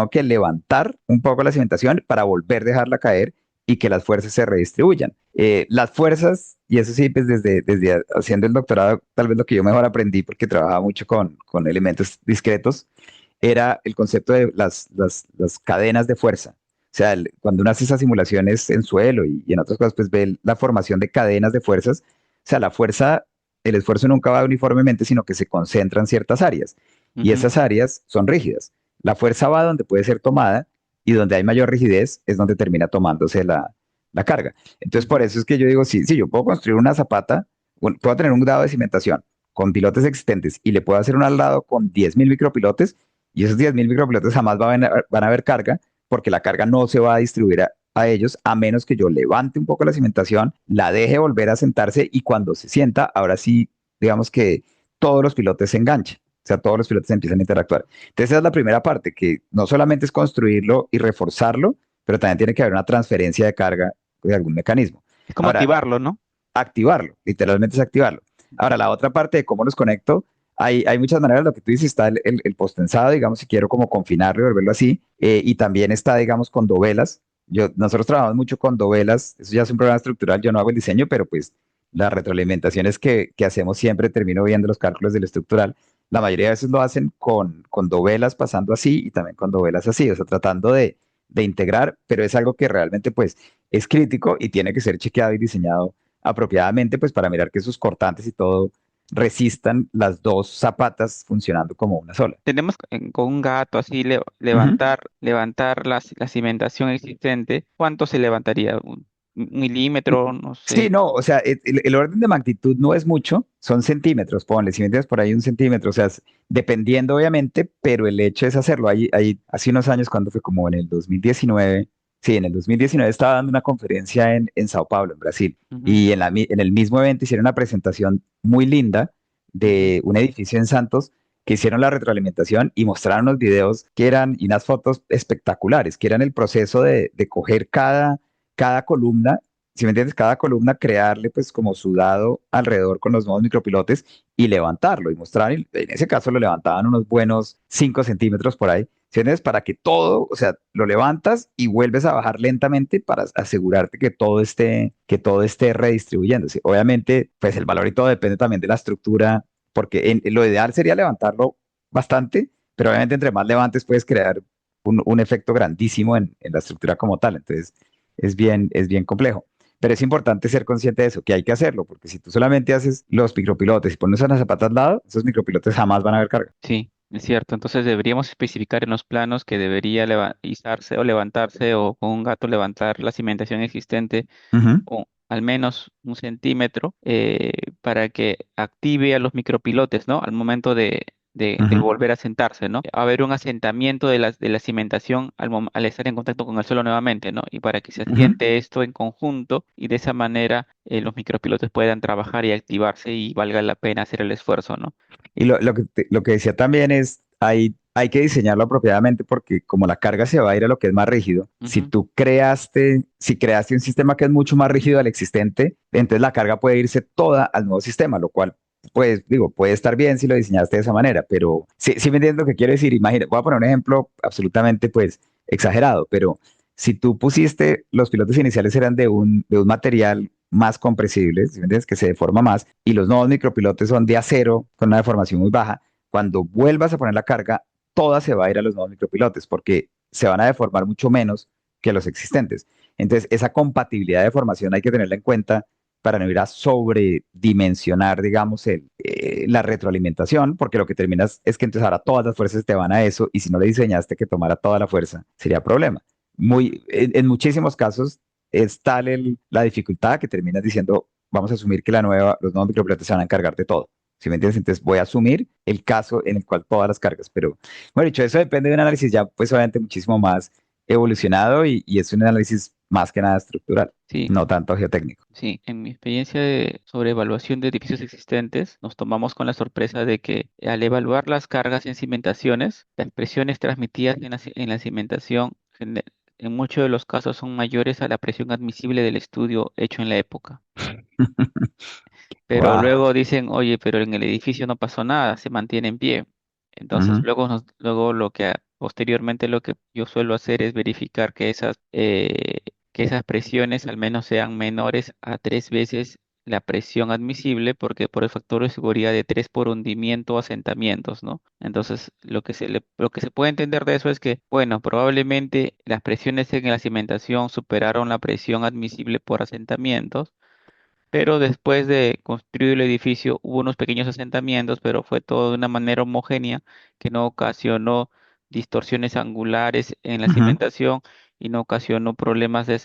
Speaker 2: que levantar un poco la cimentación para volver a dejarla caer y que las fuerzas se redistribuyan. Las fuerzas, y eso sí, pues desde haciendo el doctorado, tal vez lo que yo mejor aprendí, porque trabajaba mucho con elementos discretos, era el concepto de las cadenas de fuerza. O sea, cuando uno hace esas simulaciones en suelo y en otras cosas, pues ve la formación de cadenas de fuerzas. O sea, la fuerza, el esfuerzo nunca va uniformemente, sino que se concentra en ciertas áreas y
Speaker 1: Ujú.
Speaker 2: esas áreas son rígidas. La fuerza va donde puede ser tomada y donde hay mayor rigidez es donde termina tomándose la carga. Entonces, por
Speaker 1: Ujú.
Speaker 2: eso es que yo digo, sí, yo puedo construir una zapata, puedo tener un grado de cimentación con pilotes existentes y le puedo hacer un al lado con 10.000 micropilotes y esos 10.000 micropilotes jamás van a haber carga porque la carga no se va a distribuir a ellos a menos que yo levante un poco la cimentación, la deje volver a sentarse y cuando se sienta, ahora sí, digamos que todos los pilotes se enganchan. O sea, todos los pilotos empiezan a interactuar. Entonces, esa es la primera parte, que no solamente es construirlo y reforzarlo, pero también tiene que haber una transferencia de carga de algún mecanismo.
Speaker 1: Es como
Speaker 2: Ahora,
Speaker 1: activarlo, ¿no?
Speaker 2: activarlo, literalmente es activarlo. Ahora, la otra parte de cómo los conecto, hay muchas maneras, lo que tú dices, está el postensado, digamos, si quiero como confinarlo y volverlo así, y también está, digamos, con dovelas. Nosotros trabajamos mucho con dovelas, eso ya es un programa estructural, yo no hago el diseño, pero pues las retroalimentaciones que hacemos siempre termino viendo los cálculos del estructural. La mayoría de veces lo hacen con dovelas pasando así y también con dovelas así, o sea, tratando de integrar, pero es algo que realmente pues es crítico y tiene que ser chequeado y diseñado apropiadamente, pues para mirar que sus cortantes y todo resistan las dos zapatas funcionando como una sola.
Speaker 1: Tenemos con un gato así
Speaker 2: Ujú.
Speaker 1: levantar la cimentación existente. ¿Cuánto se levantaría? ¿Un milímetro? No
Speaker 2: Sí,
Speaker 1: sé.
Speaker 2: no, o sea, el orden de magnitud no es mucho, son centímetros, ponle, si me entiendes por ahí un centímetro, o sea, dependiendo obviamente, pero el hecho es hacerlo. Hace unos años, cuando fue como en el 2019, sí, en el 2019 estaba dando una conferencia en Sao Paulo, en Brasil,
Speaker 1: Ujú.
Speaker 2: y en el mismo evento hicieron una presentación muy linda
Speaker 1: Ujú.
Speaker 2: de un edificio en Santos que hicieron la retroalimentación y mostraron unos videos que eran, y unas fotos espectaculares, que eran el proceso de coger cada columna si me entiendes, cada columna crearle pues como su dado alrededor con los nuevos micropilotes y levantarlo y mostrar, y en ese caso lo levantaban unos buenos 5 centímetros por ahí, ¿sí entiendes? Para que todo, o sea, lo levantas y vuelves a bajar lentamente para asegurarte que todo esté redistribuyéndose. Obviamente, pues el valor y todo depende también de la estructura, porque lo ideal sería levantarlo bastante, pero obviamente entre más levantes puedes crear un efecto grandísimo en la estructura como tal. Entonces, es bien complejo. Pero es importante ser consciente de eso, que hay que hacerlo, porque si tú solamente haces los micropilotes y pones una zapata al lado, esos micropilotes jamás van a ver carga.
Speaker 1: Sí, es cierto. Entonces deberíamos especificar en los planos que debería izarse o levantarse o con un gato levantar la cimentación existente
Speaker 2: Ujú,
Speaker 1: o al menos 1 centímetro para que active a los micropilotes, ¿no? Al momento de
Speaker 2: ujú,
Speaker 1: volver a sentarse, ¿no? A haber un asentamiento de la cimentación al estar en contacto con el suelo nuevamente, ¿no? Y para que se
Speaker 2: ujú.
Speaker 1: asiente esto en conjunto y de esa manera los micropilotes puedan trabajar y activarse y valga la pena hacer el esfuerzo, ¿no?
Speaker 2: Y lo que decía también es, hay que diseñarlo apropiadamente porque como la carga se va a ir a lo que es más rígido,
Speaker 1: Ujú.
Speaker 2: si creaste un sistema que es mucho más rígido al existente, entonces la carga puede irse toda al nuevo sistema, lo cual, pues digo, puede estar bien si lo diseñaste de esa manera, pero sí me entiendo lo que quiero decir. Imagina, voy a poner un ejemplo absolutamente, pues, exagerado, pero si tú pusiste, los pilotos iniciales eran de un material más compresible, ¿sí me entiendes? Que se deforma más, y los nuevos micropilotes son de acero con una deformación muy baja. Cuando vuelvas a poner la carga, toda se va a ir a los nuevos micropilotes porque se van a deformar mucho menos que los existentes. Entonces, esa compatibilidad de formación hay que tenerla en cuenta para no ir a sobredimensionar, digamos, la retroalimentación, porque lo que terminas es que entonces ahora todas las fuerzas te van a eso, y si no le diseñaste que tomara toda la fuerza, sería problema. En muchísimos casos es tal la dificultad que terminas diciendo, vamos a asumir que los nuevos microplatos se van a encargar de todo. ¿Sí me entiendes? Entonces voy a asumir el caso en el cual todas las cargas, pero bueno, dicho eso depende de un análisis ya pues obviamente muchísimo más evolucionado, y es un análisis más que nada estructural,
Speaker 1: Sí,
Speaker 2: no tanto geotécnico.
Speaker 1: sí, en mi experiencia sobre evaluación de edificios existentes, nos tomamos con la sorpresa de que al evaluar las cargas en cimentaciones, las presiones transmitidas en la cimentación en muchos de los casos son mayores a la presión admisible del estudio hecho en la época. Pero
Speaker 2: Wow.
Speaker 1: luego dicen, oye, pero en el edificio no pasó nada, se mantiene en pie. Entonces
Speaker 2: Ujú,
Speaker 1: luego posteriormente lo que yo suelo hacer es verificar que esas presiones al menos sean menores a 3 veces la presión admisible, porque por el factor de seguridad de 3 por hundimiento o asentamientos, ¿no? Entonces lo que se puede entender de eso es que, bueno, probablemente las presiones en la cimentación superaron la presión admisible por asentamientos, pero después de construir el edificio hubo unos pequeños asentamientos, pero fue todo de una manera homogénea que no ocasionó distorsiones angulares en la
Speaker 2: ujú.
Speaker 1: cimentación y no ocasionó problemas de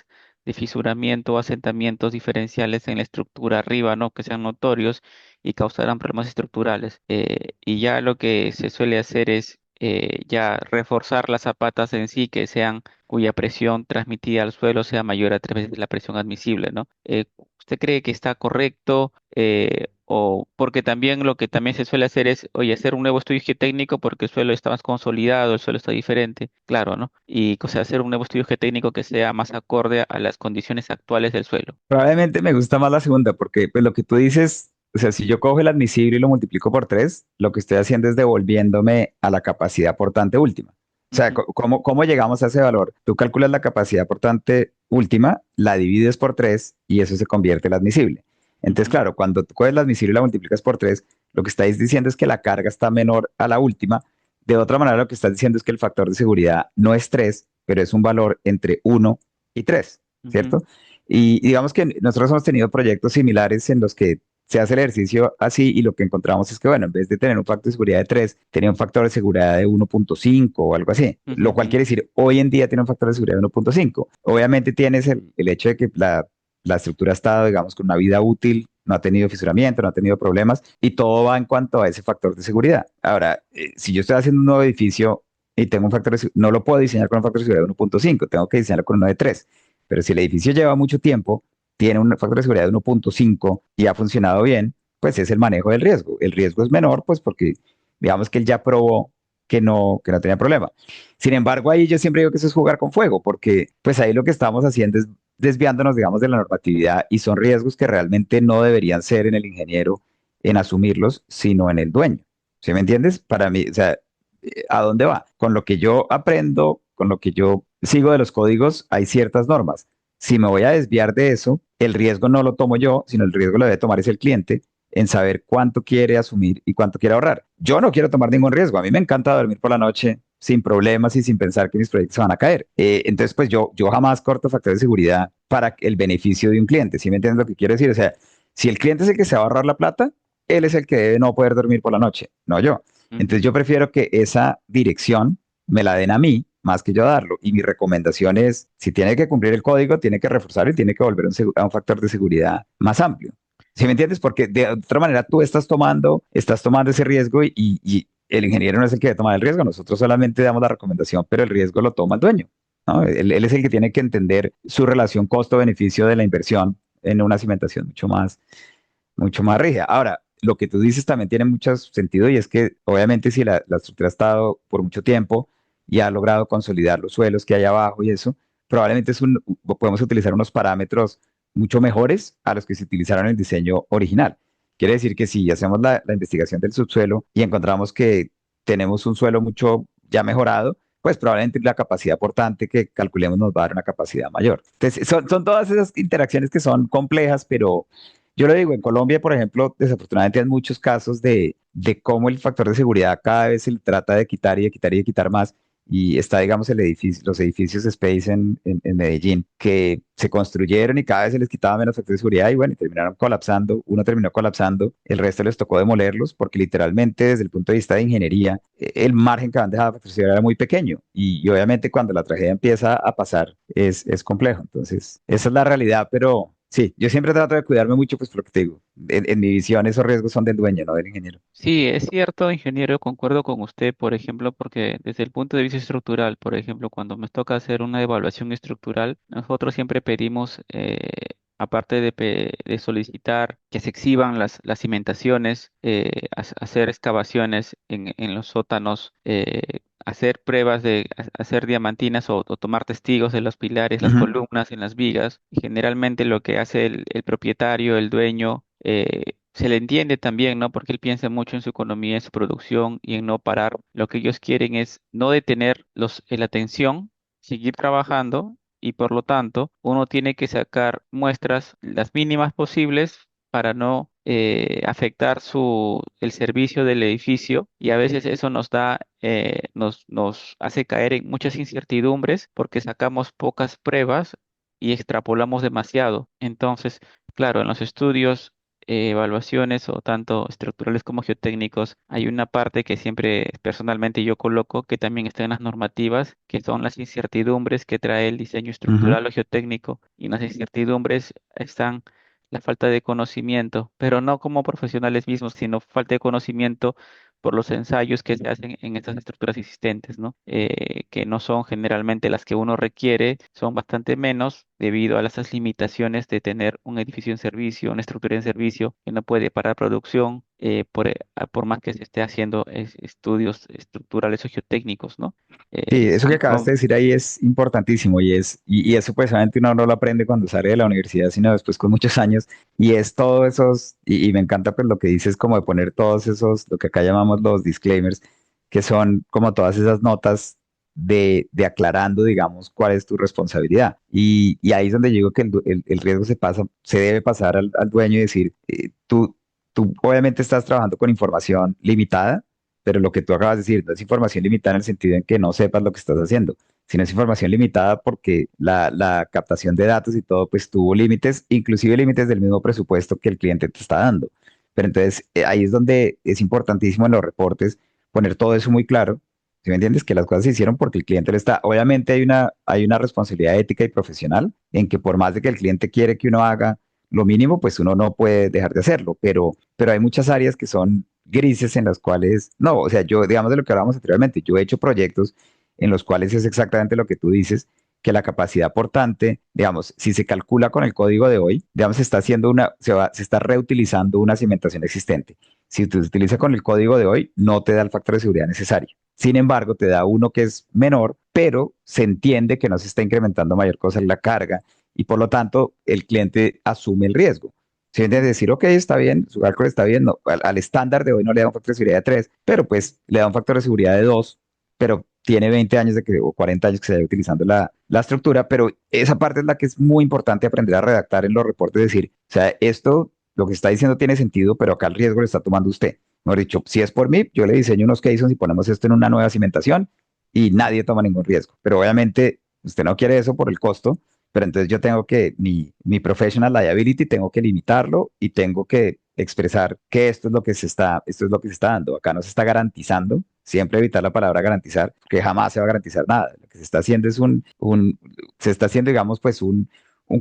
Speaker 1: fisuramiento o asentamientos diferenciales en la estructura arriba, ¿no? Que sean notorios y causaran problemas estructurales. Y ya lo que se suele hacer es ya reforzar las zapatas en sí cuya presión transmitida al suelo sea mayor a 3 veces la presión admisible, ¿no? ¿Usted cree que está correcto? O porque también lo que también se suele hacer es, oye, hacer un nuevo estudio geotécnico porque el suelo está más consolidado, el suelo está diferente, claro, ¿no? Y o sea, hacer un nuevo estudio geotécnico que sea más acorde a las condiciones actuales del suelo.
Speaker 2: Probablemente me gusta más la segunda, porque pues lo que tú dices, o sea, si yo cojo el admisible y lo multiplico por 3, lo que estoy haciendo es devolviéndome a la capacidad portante última. O sea,
Speaker 1: Ujú,
Speaker 2: ¿cómo llegamos a ese valor? Tú calculas la capacidad portante última, la divides por 3 y eso se convierte en el admisible. Entonces,
Speaker 1: ujú,
Speaker 2: claro, cuando tú coges la admisible y la multiplicas por 3, lo que estáis diciendo es que la carga está menor a la última. De otra manera, lo que estás diciendo es que el factor de seguridad no es 3, pero es un valor entre 1 y 3,
Speaker 1: ujú,
Speaker 2: ¿cierto? Y digamos que nosotros hemos tenido proyectos similares en los que se hace el ejercicio así, y lo que encontramos es que, bueno, en vez de tener un factor de seguridad de 3 tenía un factor de seguridad de 1,5 o algo así,
Speaker 1: ujú,
Speaker 2: lo cual
Speaker 1: ujú.
Speaker 2: quiere decir, hoy en día tiene un factor de seguridad de 1,5. Obviamente tienes el hecho de que la estructura ha estado, digamos, con una vida útil, no ha tenido fisuramiento, no ha tenido problemas, y todo va en cuanto a ese factor de seguridad. Ahora, si yo estoy haciendo un nuevo edificio y tengo un factor no lo puedo diseñar con un factor de seguridad de 1,5, tengo que diseñarlo con uno de 3. Pero si el edificio lleva mucho tiempo, tiene un factor de seguridad de 1,5 y ha funcionado bien, pues es el manejo del riesgo. El riesgo es menor, pues porque digamos que él ya probó que no tenía problema. Sin embargo, ahí yo siempre digo que eso es jugar con fuego, porque pues ahí lo que estamos haciendo es desviándonos, digamos, de la normatividad y son riesgos que realmente no deberían ser en el ingeniero en asumirlos, sino en el dueño. ¿Sí me entiendes? Para mí, o sea, ¿a dónde va? Con lo que yo aprendo, con lo que yo sigo de los códigos, hay ciertas normas. Si me voy a desviar de eso, el riesgo no lo tomo yo, sino el riesgo lo debe tomar es el cliente en saber cuánto quiere asumir y cuánto quiere ahorrar. Yo no quiero tomar ningún riesgo. A mí me encanta dormir por la noche sin problemas y sin pensar que mis proyectos se van a caer. Entonces, pues yo jamás corto factores de seguridad para el beneficio de un cliente. ¿Sí me entiendes lo que quiero decir? O sea, si el cliente es el que se va a ahorrar la plata, él es el que debe no poder dormir por la noche, no yo. Entonces
Speaker 1: Ujú.
Speaker 2: yo prefiero que esa dirección me la den a mí más que yo darlo. Y mi recomendación es, si tiene que cumplir el código, tiene que reforzar y tiene que volver a un factor de seguridad más amplio. ¿Sí me entiendes? Porque de otra manera tú estás tomando ese riesgo y el ingeniero no es el que debe tomar el riesgo, nosotros solamente damos la recomendación, pero el riesgo lo toma el dueño, ¿no? Él es el que tiene que entender su relación costo-beneficio de la inversión en una cimentación mucho más rígida. Ahora, lo que tú dices también tiene mucho sentido y es que obviamente si la estructura ha estado por mucho tiempo y ha logrado consolidar los suelos que hay abajo y eso, probablemente podemos utilizar unos parámetros mucho mejores a los que se utilizaron en el diseño original. Quiere decir que si hacemos la investigación del subsuelo y encontramos que tenemos un suelo mucho ya mejorado, pues probablemente la capacidad portante que calculemos nos va a dar una capacidad mayor. Entonces, son todas esas interacciones que son complejas, pero yo lo digo, en Colombia, por ejemplo, desafortunadamente hay muchos casos de cómo el factor de seguridad cada vez se le trata de quitar y de quitar y de quitar más. Y está, digamos, los edificios Space en Medellín, que se construyeron y cada vez se les quitaba menos factor de seguridad y bueno, y terminaron colapsando. Uno terminó colapsando, el resto les tocó demolerlos porque literalmente desde el punto de vista de ingeniería, el margen que han dejado de factor de seguridad era muy pequeño. Y obviamente cuando la tragedia empieza a pasar es complejo. Entonces, esa es la realidad, pero sí, yo siempre trato de cuidarme mucho, pues por lo que te digo. En mi visión, esos riesgos son del dueño, no del ingeniero.
Speaker 1: Sí, es cierto, ingeniero, concuerdo con usted, por ejemplo, porque desde el punto de vista estructural, por ejemplo, cuando me toca hacer una evaluación estructural, nosotros siempre pedimos, aparte de solicitar que se exhiban las cimentaciones, hacer excavaciones en los sótanos, hacer pruebas hacer diamantinas o tomar testigos de los pilares, las
Speaker 2: Ujú.
Speaker 1: columnas, en las vigas. Y generalmente lo que hace el propietario, el dueño, se le entiende también, ¿no? Porque él piensa mucho en su economía, en su producción y en no parar. Lo que ellos quieren es no detener la atención, seguir trabajando y por lo tanto uno tiene que sacar muestras las mínimas posibles para no afectar el servicio del edificio y a veces eso nos hace caer en muchas incertidumbres porque sacamos pocas pruebas y extrapolamos demasiado. Entonces, claro, en los estudios, evaluaciones o tanto estructurales como geotécnicos, hay una parte que siempre personalmente yo coloco que también está en las normativas, que son las incertidumbres que trae el diseño
Speaker 2: Ujú.
Speaker 1: estructural o geotécnico. Y en las incertidumbres están la falta de conocimiento, pero no como profesionales mismos, sino falta de conocimiento por los ensayos que se hacen en estas estructuras existentes, ¿no? Que no son generalmente las que uno requiere, son bastante menos debido a esas limitaciones de tener un edificio en servicio, una estructura en servicio que no puede parar producción, por más que se esté haciendo estudios estructurales o geotécnicos, ¿no?
Speaker 2: Sí, eso que
Speaker 1: Y
Speaker 2: acabaste de decir ahí es importantísimo y eso pues obviamente uno no lo aprende cuando sale de la universidad, sino después con muchos años y es todo esos, y me encanta pues lo que dices como de poner todos esos, lo que acá llamamos los disclaimers, que son como todas esas notas de aclarando, digamos, cuál es tu responsabilidad. Y ahí es donde yo digo que el riesgo se debe pasar al dueño y decir, tú obviamente estás trabajando con información limitada, pero lo que tú acabas de decir no es información limitada en el sentido en que no sepas lo que estás haciendo, sino es información limitada porque la captación de datos y todo pues tuvo límites, inclusive límites del mismo presupuesto que el cliente te está dando. Pero entonces ahí es donde es importantísimo en los reportes poner todo eso muy claro. ¿Sí me entiendes? Que las cosas se hicieron porque el cliente le está. Obviamente hay una responsabilidad ética y profesional en que por más de que el cliente quiere que uno haga lo mínimo, pues uno no puede dejar de hacerlo, pero hay muchas áreas que son grises en las cuales, no, o sea, yo, digamos de lo que hablábamos anteriormente, yo he hecho proyectos en los cuales es exactamente lo que tú dices, que la capacidad portante, digamos, si se calcula con el código de hoy, digamos, se está reutilizando una cimentación existente. Si se utiliza con el código de hoy, no te da el factor de seguridad necesario. Sin embargo, te da uno que es menor, pero se entiende que no se está incrementando mayor cosa en la carga y por lo tanto el cliente asume el riesgo. Si entiendes, decir, ok, está bien, su cálculo está bien, al estándar de hoy no le da un factor de seguridad de 3, pero pues le da un factor de seguridad de 2, pero tiene 20 años o 40 años que se vaya utilizando la estructura, pero esa parte es la que es muy importante aprender a redactar en los reportes, decir, o sea, esto, lo que está diciendo tiene sentido, pero acá el riesgo lo está tomando usted. Mejor dicho, si es por mí, yo le diseño unos caissons y ponemos esto en una nueva cimentación y nadie toma ningún riesgo. Pero obviamente usted no quiere eso por el costo, pero entonces yo tengo que, mi professional liability, tengo que limitarlo y tengo que expresar que esto es lo que se está dando. Acá no se está garantizando, siempre evitar la palabra garantizar, que jamás se va a garantizar nada. Lo que se está haciendo es se está haciendo, digamos, pues un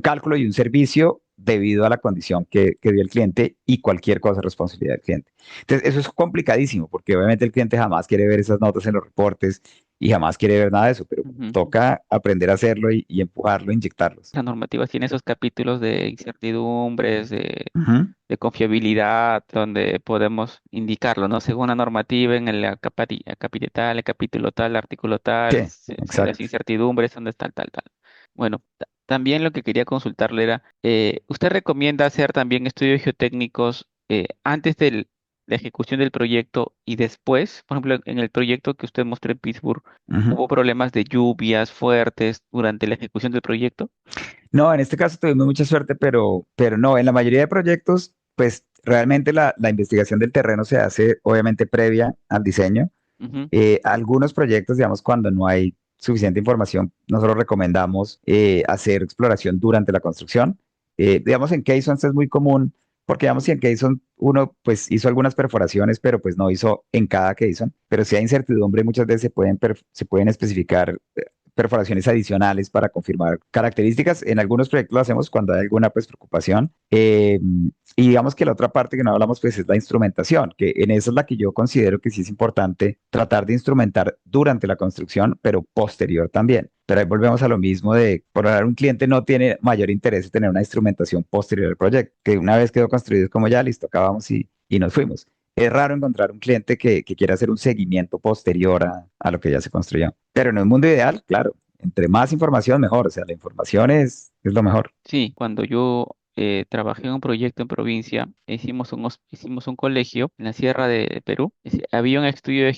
Speaker 2: cálculo y un servicio debido a la condición que dio el cliente y cualquier cosa es responsabilidad del cliente. Entonces, eso es complicadísimo porque obviamente el cliente jamás quiere ver esas notas en los reportes y jamás quiere ver nada de eso, pero
Speaker 1: Ujú.
Speaker 2: toca aprender a hacerlo y empujarlo, inyectarlos.
Speaker 1: La normativa tiene esos capítulos de incertidumbres,
Speaker 2: Ujú.
Speaker 1: de confiabilidad, donde podemos indicarlo, ¿no? Según la normativa, en el capítulo tal, el capítulo tal, el artículo
Speaker 2: Sí,
Speaker 1: tal, las
Speaker 2: exacto.
Speaker 1: incertidumbres, donde tal, tal, tal. Bueno, también lo que quería consultarle era, ¿usted recomienda hacer también estudios geotécnicos antes de la ejecución del proyecto y después? Por ejemplo, en el proyecto que usted mostró en Pittsburgh,
Speaker 2: Ujú.
Speaker 1: ¿hubo problemas de lluvias fuertes durante la ejecución del proyecto?
Speaker 2: No, en este caso tuvimos mucha suerte, pero no, en la mayoría de proyectos, pues realmente la investigación del terreno se hace obviamente previa al diseño.
Speaker 1: Ujú.
Speaker 2: Algunos proyectos, digamos, cuando no hay suficiente información, nosotros recomendamos hacer exploración durante la construcción. Digamos, en Caissons es muy común, porque digamos, si en Caisson uno pues hizo algunas perforaciones, pero pues no hizo en cada Caisson, pero si hay incertidumbre, muchas veces se pueden especificar perforaciones adicionales para confirmar características. En algunos proyectos lo hacemos cuando hay alguna pues preocupación. Y digamos que la otra parte que no hablamos pues es la instrumentación, que en esa es la que yo considero que sí es importante tratar de instrumentar durante la construcción, pero posterior también. Pero ahí volvemos a lo mismo de, por ahora un cliente no tiene mayor interés en tener una instrumentación posterior al proyecto, que una vez quedó construido es como ya, listo, acabamos y nos fuimos. Es raro encontrar un cliente que quiera hacer un seguimiento posterior a lo que ya se construyó. Pero en un mundo ideal, claro, entre más información, mejor. O sea, la información es lo mejor.
Speaker 1: Sí, cuando yo trabajé en un proyecto en provincia, hicimos un colegio en la Sierra de Perú. Había un estudio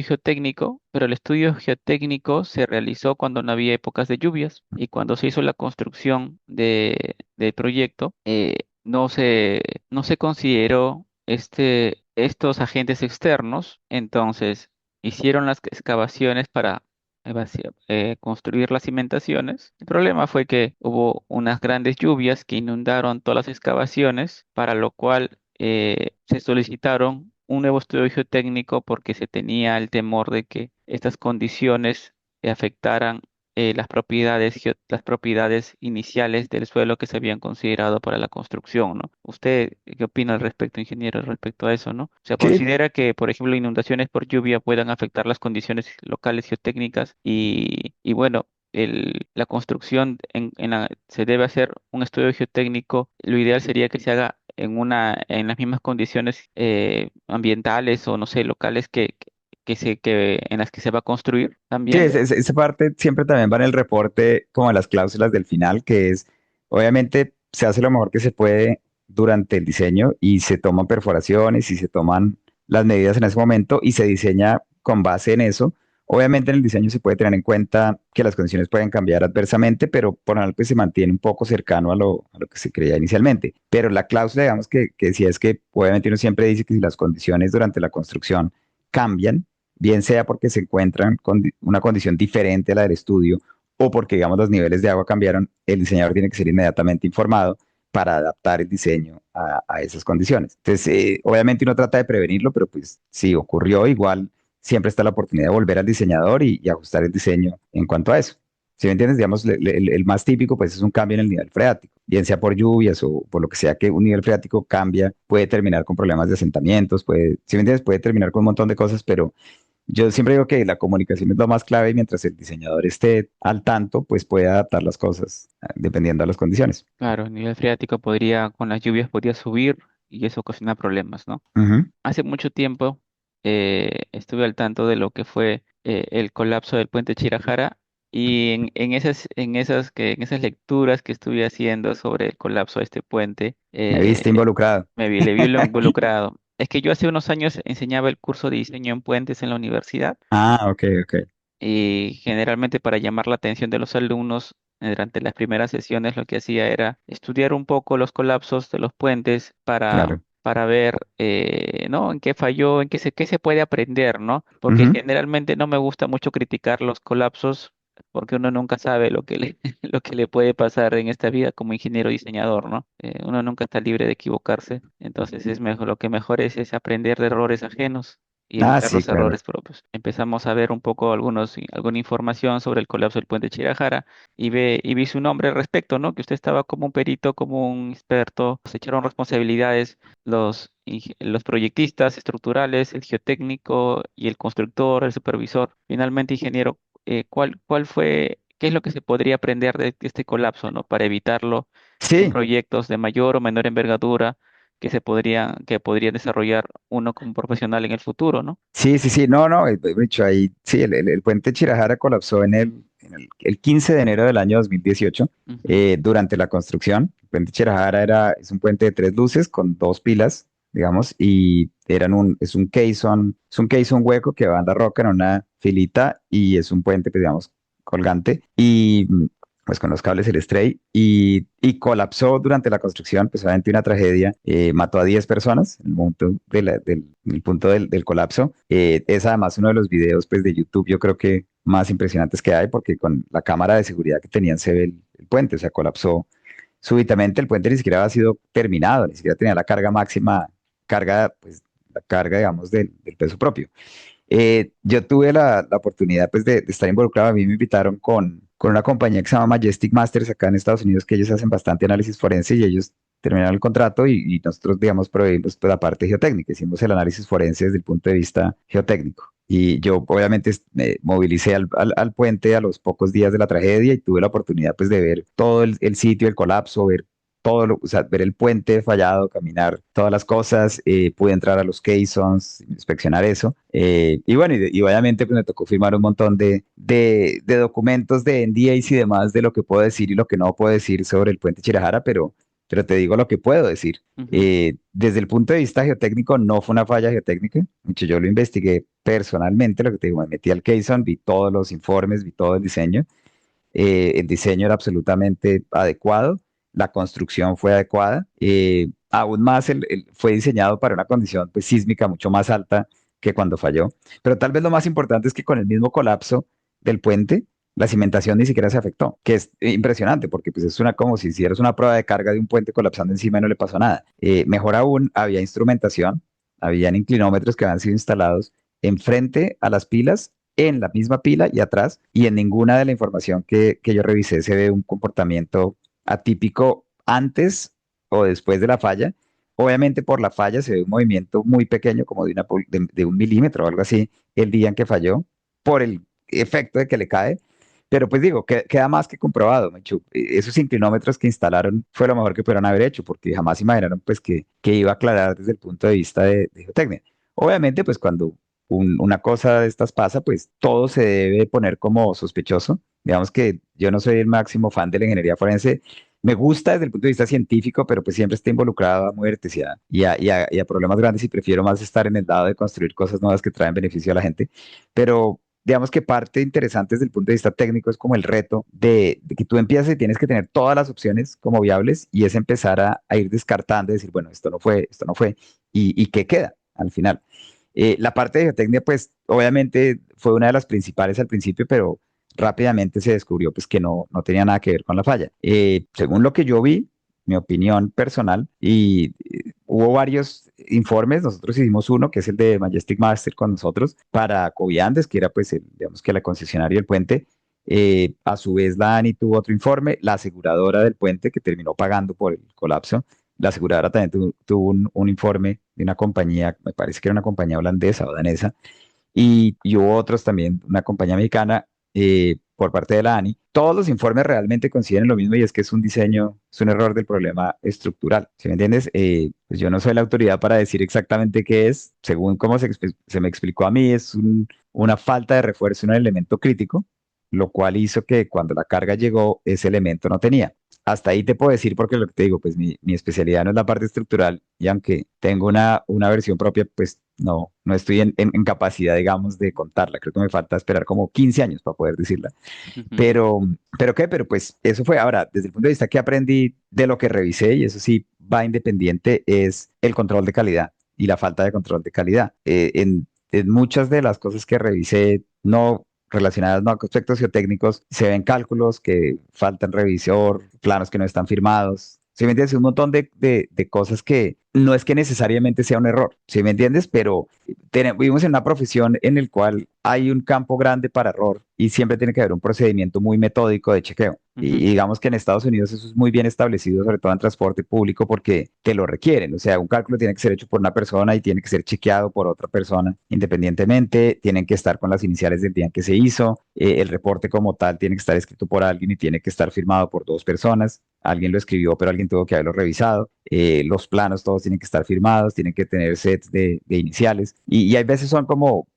Speaker 1: geotécnico, pero el estudio geotécnico se realizó cuando no había épocas de lluvias y cuando se hizo la construcción del proyecto, no se consideró estos agentes externos, entonces hicieron las excavaciones para construir las cimentaciones. El problema fue que hubo unas grandes lluvias que inundaron todas las excavaciones, para lo cual se solicitaron un nuevo estudio geotécnico porque se tenía el temor de que estas condiciones afectaran las propiedades iniciales del suelo que se habían considerado para la construcción, ¿no? ¿Usted qué opina al respecto, ingeniero, respecto a eso, ¿no? O sea,
Speaker 2: Sí,
Speaker 1: considera que, por ejemplo, inundaciones por lluvia puedan afectar las condiciones locales geotécnicas y bueno, la construcción se debe hacer un estudio geotécnico. Lo ideal sería que se haga en las mismas condiciones ambientales o no sé, locales en las que se va a construir
Speaker 2: sí,
Speaker 1: también.
Speaker 2: esa parte siempre también va en el reporte como las cláusulas del final, que es, obviamente, se hace lo mejor que se puede durante el diseño y se toman perforaciones y se toman las medidas en ese momento y se diseña con base en eso. Obviamente en el diseño se puede tener en cuenta que las condiciones pueden cambiar adversamente, pero por lo general pues se mantiene un poco cercano a lo que se creía inicialmente. Pero la cláusula, digamos que decía es que obviamente uno siempre dice que si las condiciones durante la construcción cambian, bien sea porque se encuentran con una condición diferente a la del estudio o porque, digamos, los niveles de agua cambiaron, el diseñador tiene que ser inmediatamente informado para adaptar el diseño a esas condiciones. Entonces, obviamente uno trata de prevenirlo, pero pues si ocurrió, igual siempre está la oportunidad de volver al diseñador y ajustar el diseño en cuanto a eso. Si me entiendes, digamos, el más típico pues es un cambio en el nivel freático, bien sea por lluvias o por lo que sea que un nivel freático cambia, puede terminar con problemas de asentamientos, puede, si me entiendes, puede terminar con un montón de cosas, pero yo siempre digo que la comunicación es lo más clave y mientras el diseñador esté al tanto, pues puede adaptar las cosas dependiendo de las condiciones.
Speaker 1: Claro, el nivel freático con las lluvias podría subir y eso ocasiona problemas, ¿no?
Speaker 2: Ujú.
Speaker 1: Hace mucho tiempo estuve al tanto de lo que fue el colapso del puente Chirajara Y en esas lecturas que estuve haciendo sobre el colapso de este puente,
Speaker 2: Me viste involucrado.
Speaker 1: le vi lo involucrado. Es que yo hace unos años enseñaba el curso de diseño en puentes en la universidad
Speaker 2: Ah, ok, ok.
Speaker 1: y generalmente para llamar la atención de los alumnos durante las primeras sesiones lo que hacía era estudiar un poco los colapsos de los puentes
Speaker 2: Claro.
Speaker 1: para ver, ¿no? En qué falló, qué se puede aprender, ¿no? Porque
Speaker 2: Ujú.
Speaker 1: generalmente no me gusta mucho criticar los colapsos porque uno nunca sabe lo que le, lo que le puede pasar en esta vida como ingeniero diseñador, ¿no? Uno nunca está libre de equivocarse, entonces es mejor, lo que mejor es aprender de errores ajenos y
Speaker 2: Ah,
Speaker 1: evitar
Speaker 2: sí,
Speaker 1: los
Speaker 2: claro.
Speaker 1: errores propios. Empezamos a ver un poco alguna información sobre el colapso del puente Chirajara y vi su nombre al respecto, ¿no? Que usted estaba como un perito, como un experto, se echaron responsabilidades los proyectistas estructurales, el geotécnico y el constructor, el supervisor. Finalmente, ingeniero, ¿cuál fue, qué es lo que se podría aprender de este colapso, ¿no? Para evitarlo en
Speaker 2: Sí,
Speaker 1: proyectos de mayor o menor envergadura que podría desarrollar uno como profesional en el futuro, ¿no?
Speaker 2: sí, sí, sí. No, no, dicho ahí, sí, el puente Chirajara colapsó el 15 de enero del año 2018
Speaker 1: Ujú.
Speaker 2: durante la construcción. El puente Chirajara es un puente de tres luces con dos pilas, digamos, y es un caisson hueco que va en la roca en una filita y es un puente, pues, digamos, colgante. Y pues con los cables el stray y colapsó durante la construcción, pues obviamente una tragedia, mató a 10 personas en el momento del punto del colapso. Es además uno de los videos pues de YouTube, yo creo que más impresionantes que hay, porque con la cámara de seguridad que tenían se ve el puente, o sea, colapsó súbitamente, el puente ni siquiera había sido terminado, ni siquiera tenía la carga máxima, pues la carga, digamos, del peso propio. Yo tuve la oportunidad pues, de estar involucrado. A mí me invitaron con una compañía que se llama Majestic Masters acá en Estados Unidos, que ellos hacen bastante análisis forense y ellos terminaron el contrato y nosotros, digamos, proveímos pues, la parte geotécnica. Hicimos el análisis forense desde el punto de vista geotécnico. Y yo obviamente me movilicé al puente a los pocos días de la tragedia y tuve la oportunidad pues de ver todo el sitio, el colapso, ver o sea, ver el puente fallado, caminar todas las cosas, pude entrar a los caissons, inspeccionar eso. Y bueno, y obviamente pues me tocó firmar un montón de documentos de NDAs y demás de lo que puedo decir y lo que no puedo decir sobre el puente Chirajara, pero te digo lo que puedo decir.
Speaker 1: Ujú.
Speaker 2: Desde el punto de vista geotécnico, no fue una falla geotécnica. De hecho, yo lo investigué personalmente, lo que te digo, me metí al caisson, vi todos los informes, vi todo el diseño. El diseño era absolutamente adecuado, la construcción fue adecuada, aún más fue diseñado para una condición pues, sísmica mucho más alta que cuando falló. Pero tal vez lo más importante es que con el mismo colapso del puente, la cimentación ni siquiera se afectó, que es impresionante porque pues, es como si hicieras una prueba de carga de un puente colapsando encima y no le pasó nada. Mejor aún, había instrumentación, habían inclinómetros que habían sido instalados enfrente a las pilas en la misma pila y atrás, y en ninguna de la información que yo revisé se ve un comportamiento atípico antes o después de la falla. Obviamente por la falla se ve un movimiento muy pequeño, como de 1 milímetro o algo así, el día en que falló, por el efecto de que le cae. Pero pues digo, queda más que comprobado, Mechu. Esos inclinómetros que instalaron fue lo mejor que pudieron haber hecho, porque jamás imaginaron pues que iba a aclarar desde el punto de vista de geotecnia. Obviamente, pues cuando una cosa de estas pasa, pues todo se debe poner como sospechoso. Digamos que yo no soy el máximo fan de la ingeniería forense. Me gusta desde el punto de vista científico, pero pues siempre está involucrado a muertes y a problemas grandes y prefiero más estar en el lado de construir cosas nuevas que traen beneficio a la gente. Pero digamos que parte interesante desde el punto de vista técnico es como el reto de que tú empiezas y tienes que tener todas las opciones como viables y es empezar a ir descartando, decir, bueno, esto no fue, y qué queda al final. La parte de geotecnia, pues obviamente fue una de las principales al principio, pero rápidamente se descubrió pues que no tenía nada que ver con la falla. Según lo que yo vi, mi opinión personal, hubo varios informes, nosotros hicimos uno, que es el de Majestic Master con nosotros, para Coviandes, que era pues, digamos que la concesionaria del puente. A su vez, la ANI tuvo otro informe, la aseguradora del puente, que terminó pagando por el colapso, la aseguradora también tuvo un informe de una compañía, me parece que era una compañía holandesa o danesa, y hubo otros también, una compañía mexicana por parte de la ANI. Todos los informes realmente coinciden en lo mismo y es que es un diseño, es un error del problema estructural. ¿Sí me entiendes? Pues yo no soy la autoridad para decir exactamente qué es. Según cómo se me explicó a mí, es una falta de refuerzo en un elemento crítico, lo cual hizo que cuando la carga llegó, ese elemento no tenía. Hasta ahí te puedo decir porque lo que te digo, pues mi especialidad no es la parte estructural y aunque tengo una versión propia, pues no estoy en capacidad, digamos, de contarla. Creo que me falta esperar como 15 años para poder decirla.
Speaker 1: Ujú.
Speaker 2: Pero, pero pues eso fue. Ahora, desde el punto de vista que aprendí de lo que revisé, y eso sí va independiente, es el control de calidad y la falta de control de calidad. En muchas de las cosas que revisé, no relacionadas no a aspectos geotécnicos, se ven cálculos que faltan revisor, planos que no están firmados. ¿Sí me entiendes? Un montón de cosas que no es que necesariamente sea un error, ¿sí me entiendes? Pero vivimos en una profesión en el cual hay un campo grande para error y siempre tiene que haber un procedimiento muy metódico de chequeo. Y
Speaker 1: Ujú.
Speaker 2: digamos que en Estados Unidos eso es muy bien establecido, sobre todo en transporte público, porque te lo requieren. O sea, un cálculo tiene que ser hecho por una persona y tiene que ser chequeado por otra persona independientemente. Tienen que estar con las iniciales del día en que se hizo. El reporte como tal tiene que estar escrito por alguien y tiene que estar firmado por dos personas. Alguien lo escribió, pero alguien tuvo que haberlo revisado. Los planos todos tienen que estar firmados, tienen que tener sets de iniciales. Y hay veces son como,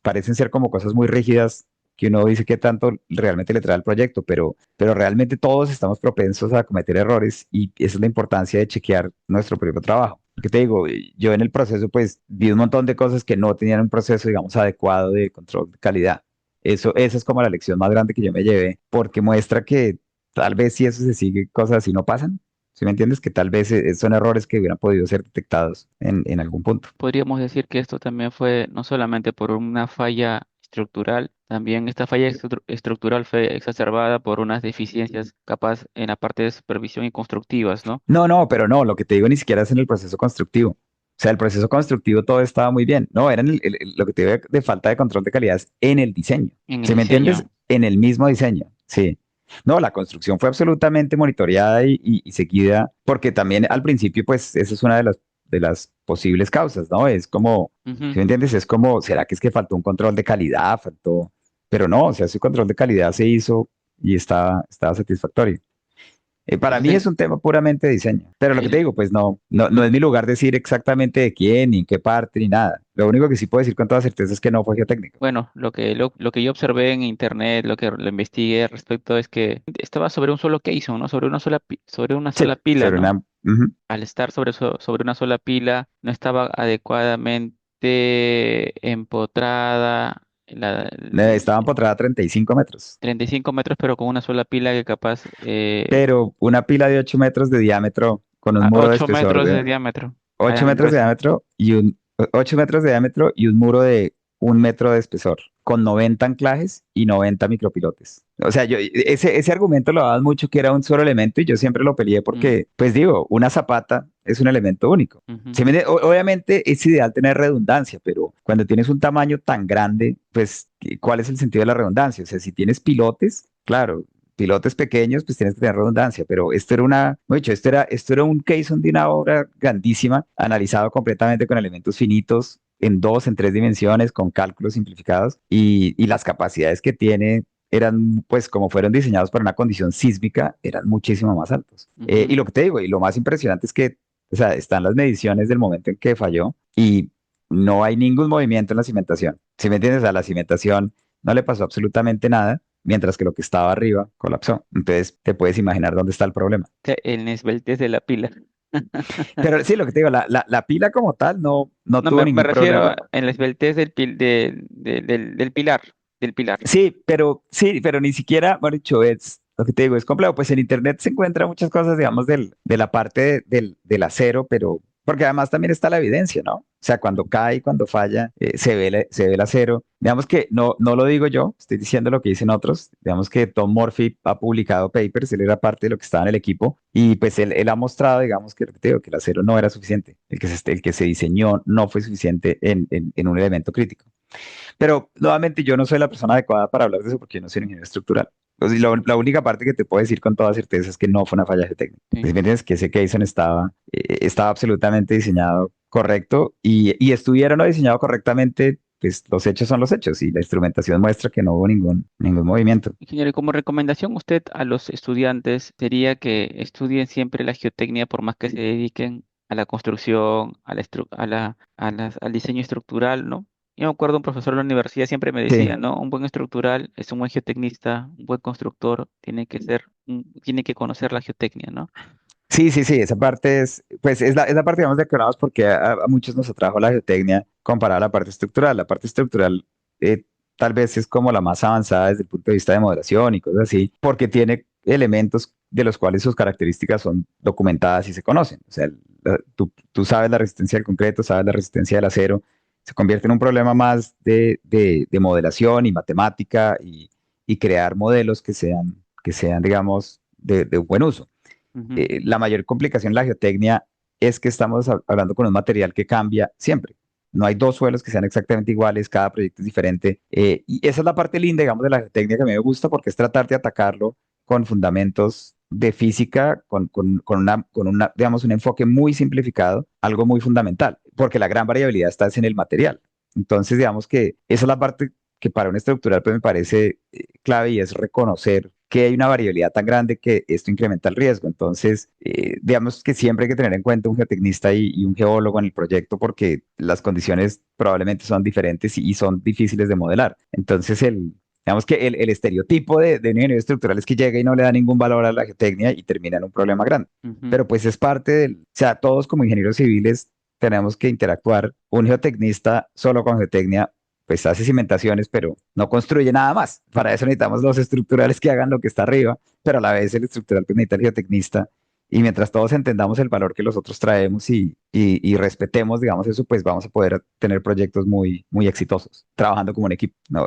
Speaker 2: parecen ser como cosas muy rígidas que uno dice que tanto realmente le trae al proyecto, pero realmente todos estamos propensos a cometer errores y esa es la importancia de chequear nuestro propio trabajo. Porque te digo, yo en el proceso pues vi un montón de cosas que no tenían un proceso, digamos, adecuado de control de calidad. Esa es como la lección más grande que yo me llevé, porque muestra que tal vez si eso se sigue, cosas así no pasan. ¿Sí me entiendes? Que tal vez son errores que hubieran podido ser detectados en algún punto.
Speaker 1: Podríamos decir que esto también fue no solamente por una falla estructural, también esta falla estructural fue exacerbada por unas deficiencias capaz en la parte de supervisión y constructivas, ¿no?
Speaker 2: No, no, pero no, lo que te digo ni siquiera es en el proceso constructivo. O sea, el proceso constructivo todo estaba muy bien. No, era en lo que te digo de falta de control de calidad es en el diseño.
Speaker 1: En el
Speaker 2: ¿Sí me entiendes?
Speaker 1: diseño.
Speaker 2: En el mismo diseño, sí. No, la construcción fue absolutamente monitoreada y seguida, porque también al principio, pues, esa es una de las posibles causas, ¿no? Es como, ¿sí
Speaker 1: Ujú.
Speaker 2: me entiendes? Es como, ¿será que es que faltó un control de calidad? Faltó, pero no, o sea, ese control de calidad se hizo y estaba satisfactorio. Para
Speaker 1: Entonces,
Speaker 2: mí es un tema puramente de diseño, pero lo que te
Speaker 1: el,
Speaker 2: digo, pues no es mi lugar decir exactamente de quién, ni en qué parte, ni nada. Lo único que sí puedo decir con toda certeza es que no fue geotécnico.
Speaker 1: bueno, lo que yo observé en internet, lo que lo investigué al respecto es que estaba sobre un solo caisson, ¿no? Sobre una
Speaker 2: Sí,
Speaker 1: sola pila,
Speaker 2: sobre
Speaker 1: ¿no?
Speaker 2: una... ujú.
Speaker 1: Al estar sobre una sola pila, no estaba adecuadamente empotrada
Speaker 2: Estaba empotrada a 35 metros,
Speaker 1: 35 metros, pero con una sola pila que capaz
Speaker 2: pero una pila de 8 metros de diámetro con un
Speaker 1: a
Speaker 2: muro de
Speaker 1: 8
Speaker 2: espesor
Speaker 1: metros de
Speaker 2: de
Speaker 1: diámetro.
Speaker 2: 8
Speaker 1: Era
Speaker 2: metros de
Speaker 1: gruesa.
Speaker 2: diámetro y 8 metros de diámetro y un muro de 1 metro de espesor, con 90 anclajes y 90 micropilotes. O sea, ese argumento lo daban mucho que era un solo elemento y yo siempre lo peleé
Speaker 1: Mm,
Speaker 2: porque, pues digo, una zapata es un elemento único.
Speaker 1: ujú.
Speaker 2: Obviamente es ideal tener redundancia, pero cuando tienes un tamaño tan grande, pues, ¿cuál es el sentido de la redundancia? O sea, si tienes pilotes, claro, pilotes pequeños, pues tienes que tener redundancia, pero esto era un case de una obra grandísima, analizado completamente con elementos finitos, en dos, en tres dimensiones, con cálculos simplificados, y las capacidades que tiene eran, pues, como fueron diseñados para una condición sísmica, eran muchísimo más altos. Y
Speaker 1: Ujú.
Speaker 2: lo que te digo, y lo más impresionante es que, o sea, están las mediciones del momento en que falló y no hay ningún movimiento en la cimentación. ¿Sí me entiendes? A la cimentación no le pasó absolutamente nada mientras que lo que estaba arriba colapsó. Entonces, te puedes imaginar dónde está el problema.
Speaker 1: En esbeltez de la pila.
Speaker 2: Pero sí, lo que te digo, la pila como tal no
Speaker 1: No,
Speaker 2: tuvo
Speaker 1: me
Speaker 2: ningún
Speaker 1: refiero
Speaker 2: problema.
Speaker 1: en la esbeltez del pilar, del pilar.
Speaker 2: Sí, pero ni siquiera, bueno, dicho, es lo que te digo, es complejo. Pues en internet se encuentran muchas cosas, digamos, de la parte del acero, pero porque además también está la evidencia, ¿no? O sea, cuando cae, cuando falla, se ve el acero. Digamos que no lo digo yo, estoy diciendo lo que dicen otros. Digamos que Tom Murphy ha publicado papers, él era parte de lo que estaba en el equipo, y pues él ha mostrado, digamos, que, lo que te digo, que el acero no era suficiente, el que se diseñó no fue suficiente en un elemento crítico. Pero nuevamente yo no soy la persona adecuada para hablar de eso porque yo no soy un ingeniero estructural. O sea, la única parte que te puedo decir con toda certeza es que no fue una falla geotécnica.
Speaker 1: Sí.
Speaker 2: ¿Sí me entiendes? Que ese Keyson estaba absolutamente diseñado correcto y estuviera o no diseñado correctamente, pues los hechos son los hechos y la instrumentación muestra que no hubo ningún movimiento.
Speaker 1: Ingeniero, y como recomendación usted a los estudiantes sería que estudien siempre la geotecnia por más que se dediquen a la construcción, a la, al diseño estructural, ¿no? Yo me acuerdo un profesor de la universidad siempre me
Speaker 2: Sí,
Speaker 1: decía, ¿no? Un buen estructural es un buen geotecnista, un buen constructor, tiene que conocer la geotecnia, ¿no?
Speaker 2: sí, sí, sí, esa parte es, pues es la parte, digamos, de que hablamos porque a muchos nos atrajo la geotecnia comparada a la parte estructural. La parte estructural tal vez es como la más avanzada desde el punto de vista de modelación y cosas así, porque tiene elementos de los cuales sus características son documentadas y se conocen. O sea, tú sabes la resistencia del concreto, sabes la resistencia del acero, se convierte en un problema más de modelación y matemática y crear modelos que sean, digamos, de buen uso.
Speaker 1: Ujú,
Speaker 2: La mayor complicación en la geotecnia es que estamos hablando con un material que cambia siempre. No hay dos suelos que sean exactamente iguales, cada proyecto es diferente. Y esa es la parte linda, digamos, de la geotecnia que a mí me gusta porque es tratar de atacarlo con fundamentos de física, digamos, un enfoque muy simplificado, algo muy fundamental, porque la gran variabilidad está es en el material. Entonces, digamos que esa es la parte que para un estructural pues, me parece clave y es reconocer que hay una variabilidad tan grande que esto incrementa el riesgo. Entonces, digamos que siempre hay que tener en cuenta un geotecnista y un geólogo en el proyecto porque las condiciones probablemente son diferentes y son difíciles de modelar. Entonces, digamos que el estereotipo de un ingeniero estructural es que llega y no le da ningún valor a la geotecnia y termina en un problema grande.
Speaker 1: ujú.
Speaker 2: Pero pues es parte o sea, todos como ingenieros civiles tenemos que interactuar. Un geotecnista solo con geotecnia pues hace cimentaciones, pero no construye nada más. Para eso necesitamos los estructurales que hagan lo que está arriba, pero a la vez el estructural pues, necesita el geotecnista. Y mientras todos entendamos el valor que los otros traemos y respetemos, digamos, eso, pues vamos a poder tener proyectos muy, muy exitosos, trabajando como un equipo. ¿No?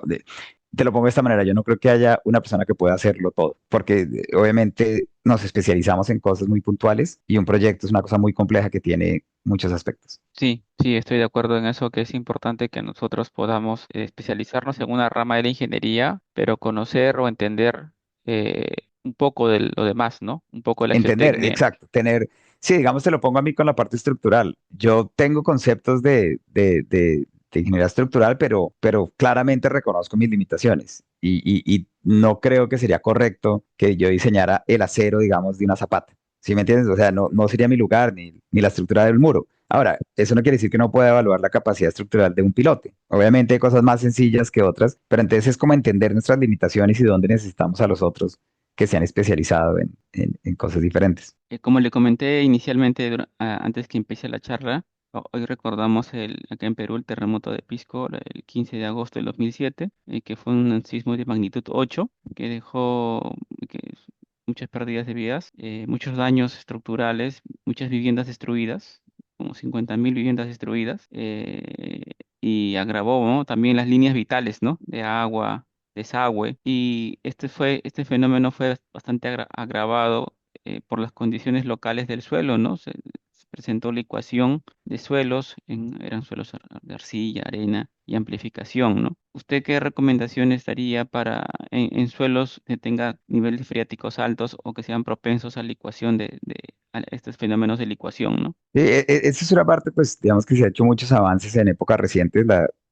Speaker 2: Te lo pongo de esta manera, yo no creo que haya una persona que pueda hacerlo todo, porque obviamente nos especializamos en cosas muy puntuales y un proyecto es una cosa muy compleja que tiene muchos aspectos.
Speaker 1: Sí, sí, estoy de acuerdo en eso, que es importante que nosotros podamos especializarnos en una rama de la ingeniería, pero conocer o entender un poco de lo demás, ¿no? Un poco de la
Speaker 2: Entender,
Speaker 1: geotecnia.
Speaker 2: exacto, tener, sí, digamos, te lo pongo a mí con la parte estructural. Yo tengo conceptos de ingeniería estructural, pero claramente reconozco mis limitaciones y no creo que sería correcto que yo diseñara el acero, digamos, de una zapata. ¿Sí me entiendes? O sea, no sería mi lugar ni la estructura del muro. Ahora, eso no quiere decir que no pueda evaluar la capacidad estructural de un pilote. Obviamente hay cosas más sencillas que otras, pero entonces es como entender nuestras limitaciones y dónde necesitamos a los otros que se han especializado en cosas diferentes.
Speaker 1: Como le comenté inicialmente, antes que empiece la charla, hoy recordamos acá en Perú el terremoto de Pisco el 15 de agosto del 2007, que fue un sismo de magnitud 8 que dejó que, muchas pérdidas de vidas, muchos daños estructurales, muchas viviendas destruidas, como 50.000 viviendas destruidas, y agravó, ¿no? También las líneas vitales, ¿no? De agua, desagüe. Y este fenómeno fue bastante agravado por las condiciones locales del suelo, ¿no? Se presentó licuación de suelos, eran suelos de arcilla, arena y amplificación, ¿no? ¿Usted qué recomendaciones daría para en suelos que tengan niveles freáticos altos o que sean propensos a licuación a estos fenómenos de licuación, ¿no?
Speaker 2: Esa es una parte, pues, digamos que se ha hecho muchos avances en épocas recientes.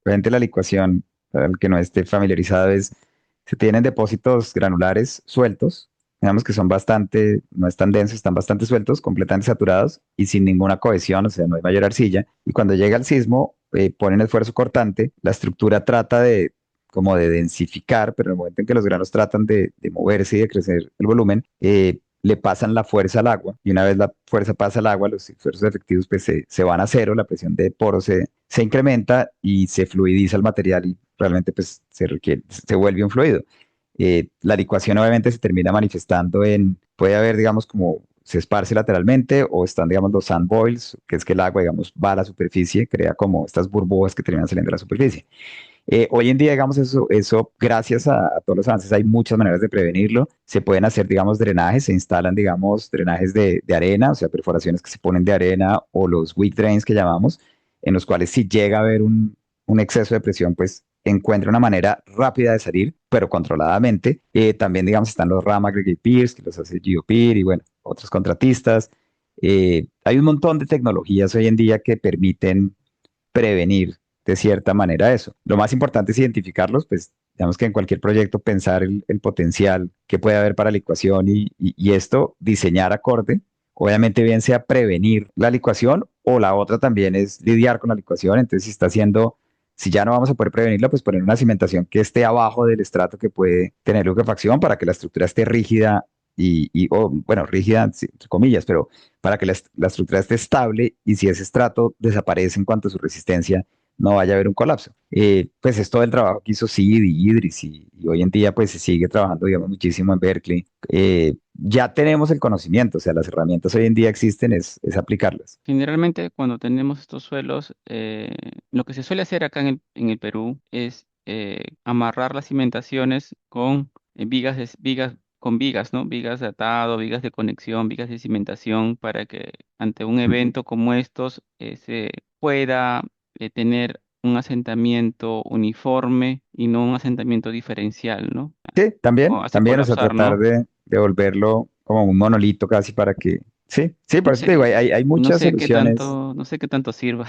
Speaker 2: Obviamente la licuación, para el que no esté familiarizado, se tienen depósitos granulares sueltos, digamos que son bastante, no están densos, están bastante sueltos, completamente saturados y sin ninguna cohesión, o sea, no hay mayor arcilla. Y cuando llega el sismo, ponen esfuerzo cortante, la estructura trata como de densificar, pero en el momento en que los granos tratan de moverse y de crecer el volumen, le pasan la fuerza al agua y una vez la fuerza pasa al agua, los esfuerzos efectivos pues se van a cero, la presión de poro se incrementa y se fluidiza el material y realmente pues se vuelve un fluido. La licuación obviamente se termina manifestando puede haber digamos como se esparce lateralmente o están digamos los sand boils, que es que el agua digamos va a la superficie, crea como estas burbujas que terminan saliendo a la superficie. Hoy en día, digamos, eso gracias a todos los avances, hay muchas maneras de prevenirlo. Se pueden hacer, digamos, drenajes, se instalan, digamos, drenajes de arena, o sea, perforaciones que se ponen de arena o los weak drains que llamamos, en los cuales si llega a haber un exceso de presión, pues encuentra una manera rápida de salir, pero controladamente. También, digamos, están los RAM Aggregate Piers, que los hace GeoPeer y, bueno, otros contratistas. Hay un montón de tecnologías hoy en día que permiten prevenir de cierta manera eso. Lo más importante es identificarlos, pues digamos que en cualquier proyecto pensar el potencial que puede haber para la licuación y esto diseñar acorde. Obviamente bien sea prevenir la licuación o la otra también es lidiar con la licuación. Entonces si está haciendo Si ya no vamos a poder prevenirla, pues poner una cimentación que esté abajo del estrato que puede tener liquefacción para que la estructura esté rígida o, bueno, rígida, sí, entre comillas, pero para que la estructura esté estable y si ese estrato desaparece en cuanto a su resistencia, no vaya a haber un colapso. Pues es todo el trabajo que hizo Sid y Idris y hoy en día pues se sigue trabajando, digamos, muchísimo en Berkeley. Ya tenemos el conocimiento, o sea, las herramientas hoy en día existen, es aplicarlas.
Speaker 1: Generalmente cuando tenemos estos suelos, lo que se suele hacer acá en el Perú es amarrar las cimentaciones con vigas, vigas, con vigas, ¿no? Vigas de atado, vigas de conexión, vigas de cimentación, para que ante un
Speaker 2: Ujú.
Speaker 1: evento como estos se pueda tener un asentamiento uniforme y no un asentamiento diferencial, ¿no?
Speaker 2: Sí,
Speaker 1: O
Speaker 2: también,
Speaker 1: hace
Speaker 2: también, o sea,
Speaker 1: colapsar,
Speaker 2: tratar
Speaker 1: ¿no?
Speaker 2: de volverlo como un monolito casi para que, sí, sí,
Speaker 1: No
Speaker 2: por eso te digo,
Speaker 1: sé,
Speaker 2: hay
Speaker 1: no
Speaker 2: muchas
Speaker 1: sé qué
Speaker 2: soluciones.
Speaker 1: tanto, no sé qué tanto sirva.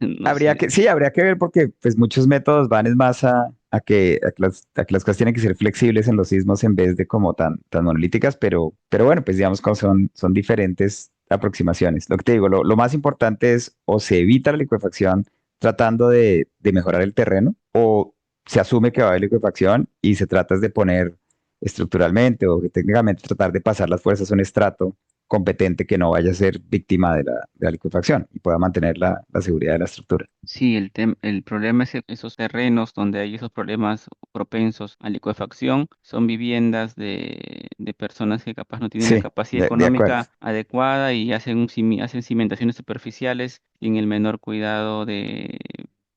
Speaker 1: No
Speaker 2: Habría
Speaker 1: sé.
Speaker 2: que, sí, habría que ver porque pues muchos métodos van es más a que las cosas tienen que ser flexibles en los sismos en vez de como tan monolíticas, pero bueno, pues digamos como son diferentes aproximaciones. Lo que te digo, lo más importante es o se evita la liquefacción tratando de mejorar el terreno o se asume que va a haber liquefacción y se trata es de poner estructuralmente o técnicamente tratar de pasar las fuerzas a un estrato competente que no vaya a ser víctima de la liquefacción y pueda mantener la seguridad de la estructura.
Speaker 1: Sí, el problema es que esos terrenos donde hay esos problemas propensos a licuefacción son viviendas de personas que capaz no tienen la
Speaker 2: Sí,
Speaker 1: capacidad
Speaker 2: de acuerdo.
Speaker 1: económica adecuada y hacen cimentaciones superficiales sin el menor cuidado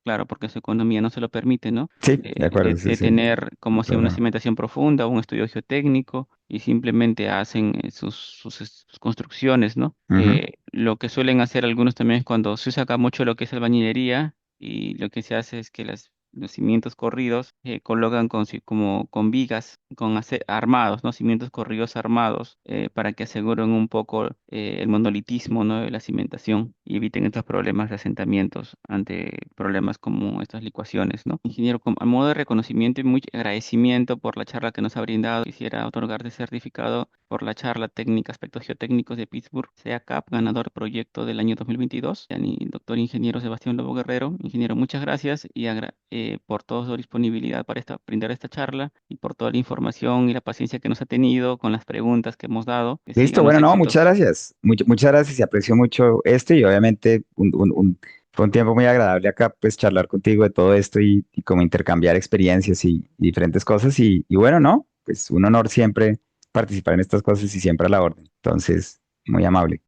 Speaker 1: claro, porque su economía no se lo permite, ¿no?
Speaker 2: Sí, de acuerdo, ese
Speaker 1: De
Speaker 2: es el
Speaker 1: tener como si una
Speaker 2: problema.
Speaker 1: cimentación profunda o un estudio geotécnico y simplemente hacen sus construcciones, ¿no?
Speaker 2: Ujú.
Speaker 1: Lo que suelen hacer algunos también es cuando se usa acá mucho lo que es albañilería y lo que se hace es que los cimientos corridos colocan como con vigas, armados, ¿no? Cimientos corridos armados para que aseguren un poco el monolitismo, ¿no? De la cimentación y eviten estos problemas de asentamientos ante problemas como estas licuaciones, ¿no? Ingeniero, a modo de reconocimiento y muy agradecimiento por la charla que nos ha brindado, quisiera otorgarte certificado por la charla técnica Aspectos Geotécnicos de Pittsburgh, CACAP, ganador proyecto del año 2022, doctor ingeniero Sebastián Lobo Guerrero. Ingeniero, muchas gracias por toda su disponibilidad para brindar esta charla y por toda la información y la paciencia que nos ha tenido con las preguntas que hemos dado. Que
Speaker 2: Listo,
Speaker 1: sigan los
Speaker 2: bueno, no, muchas
Speaker 1: éxitos.
Speaker 2: gracias. Muchas gracias y aprecio mucho esto y obviamente fue un tiempo muy agradable acá pues charlar contigo de todo esto y como intercambiar experiencias y diferentes cosas y bueno, no, pues un honor siempre participar en estas cosas y siempre a la orden. Entonces, muy amable.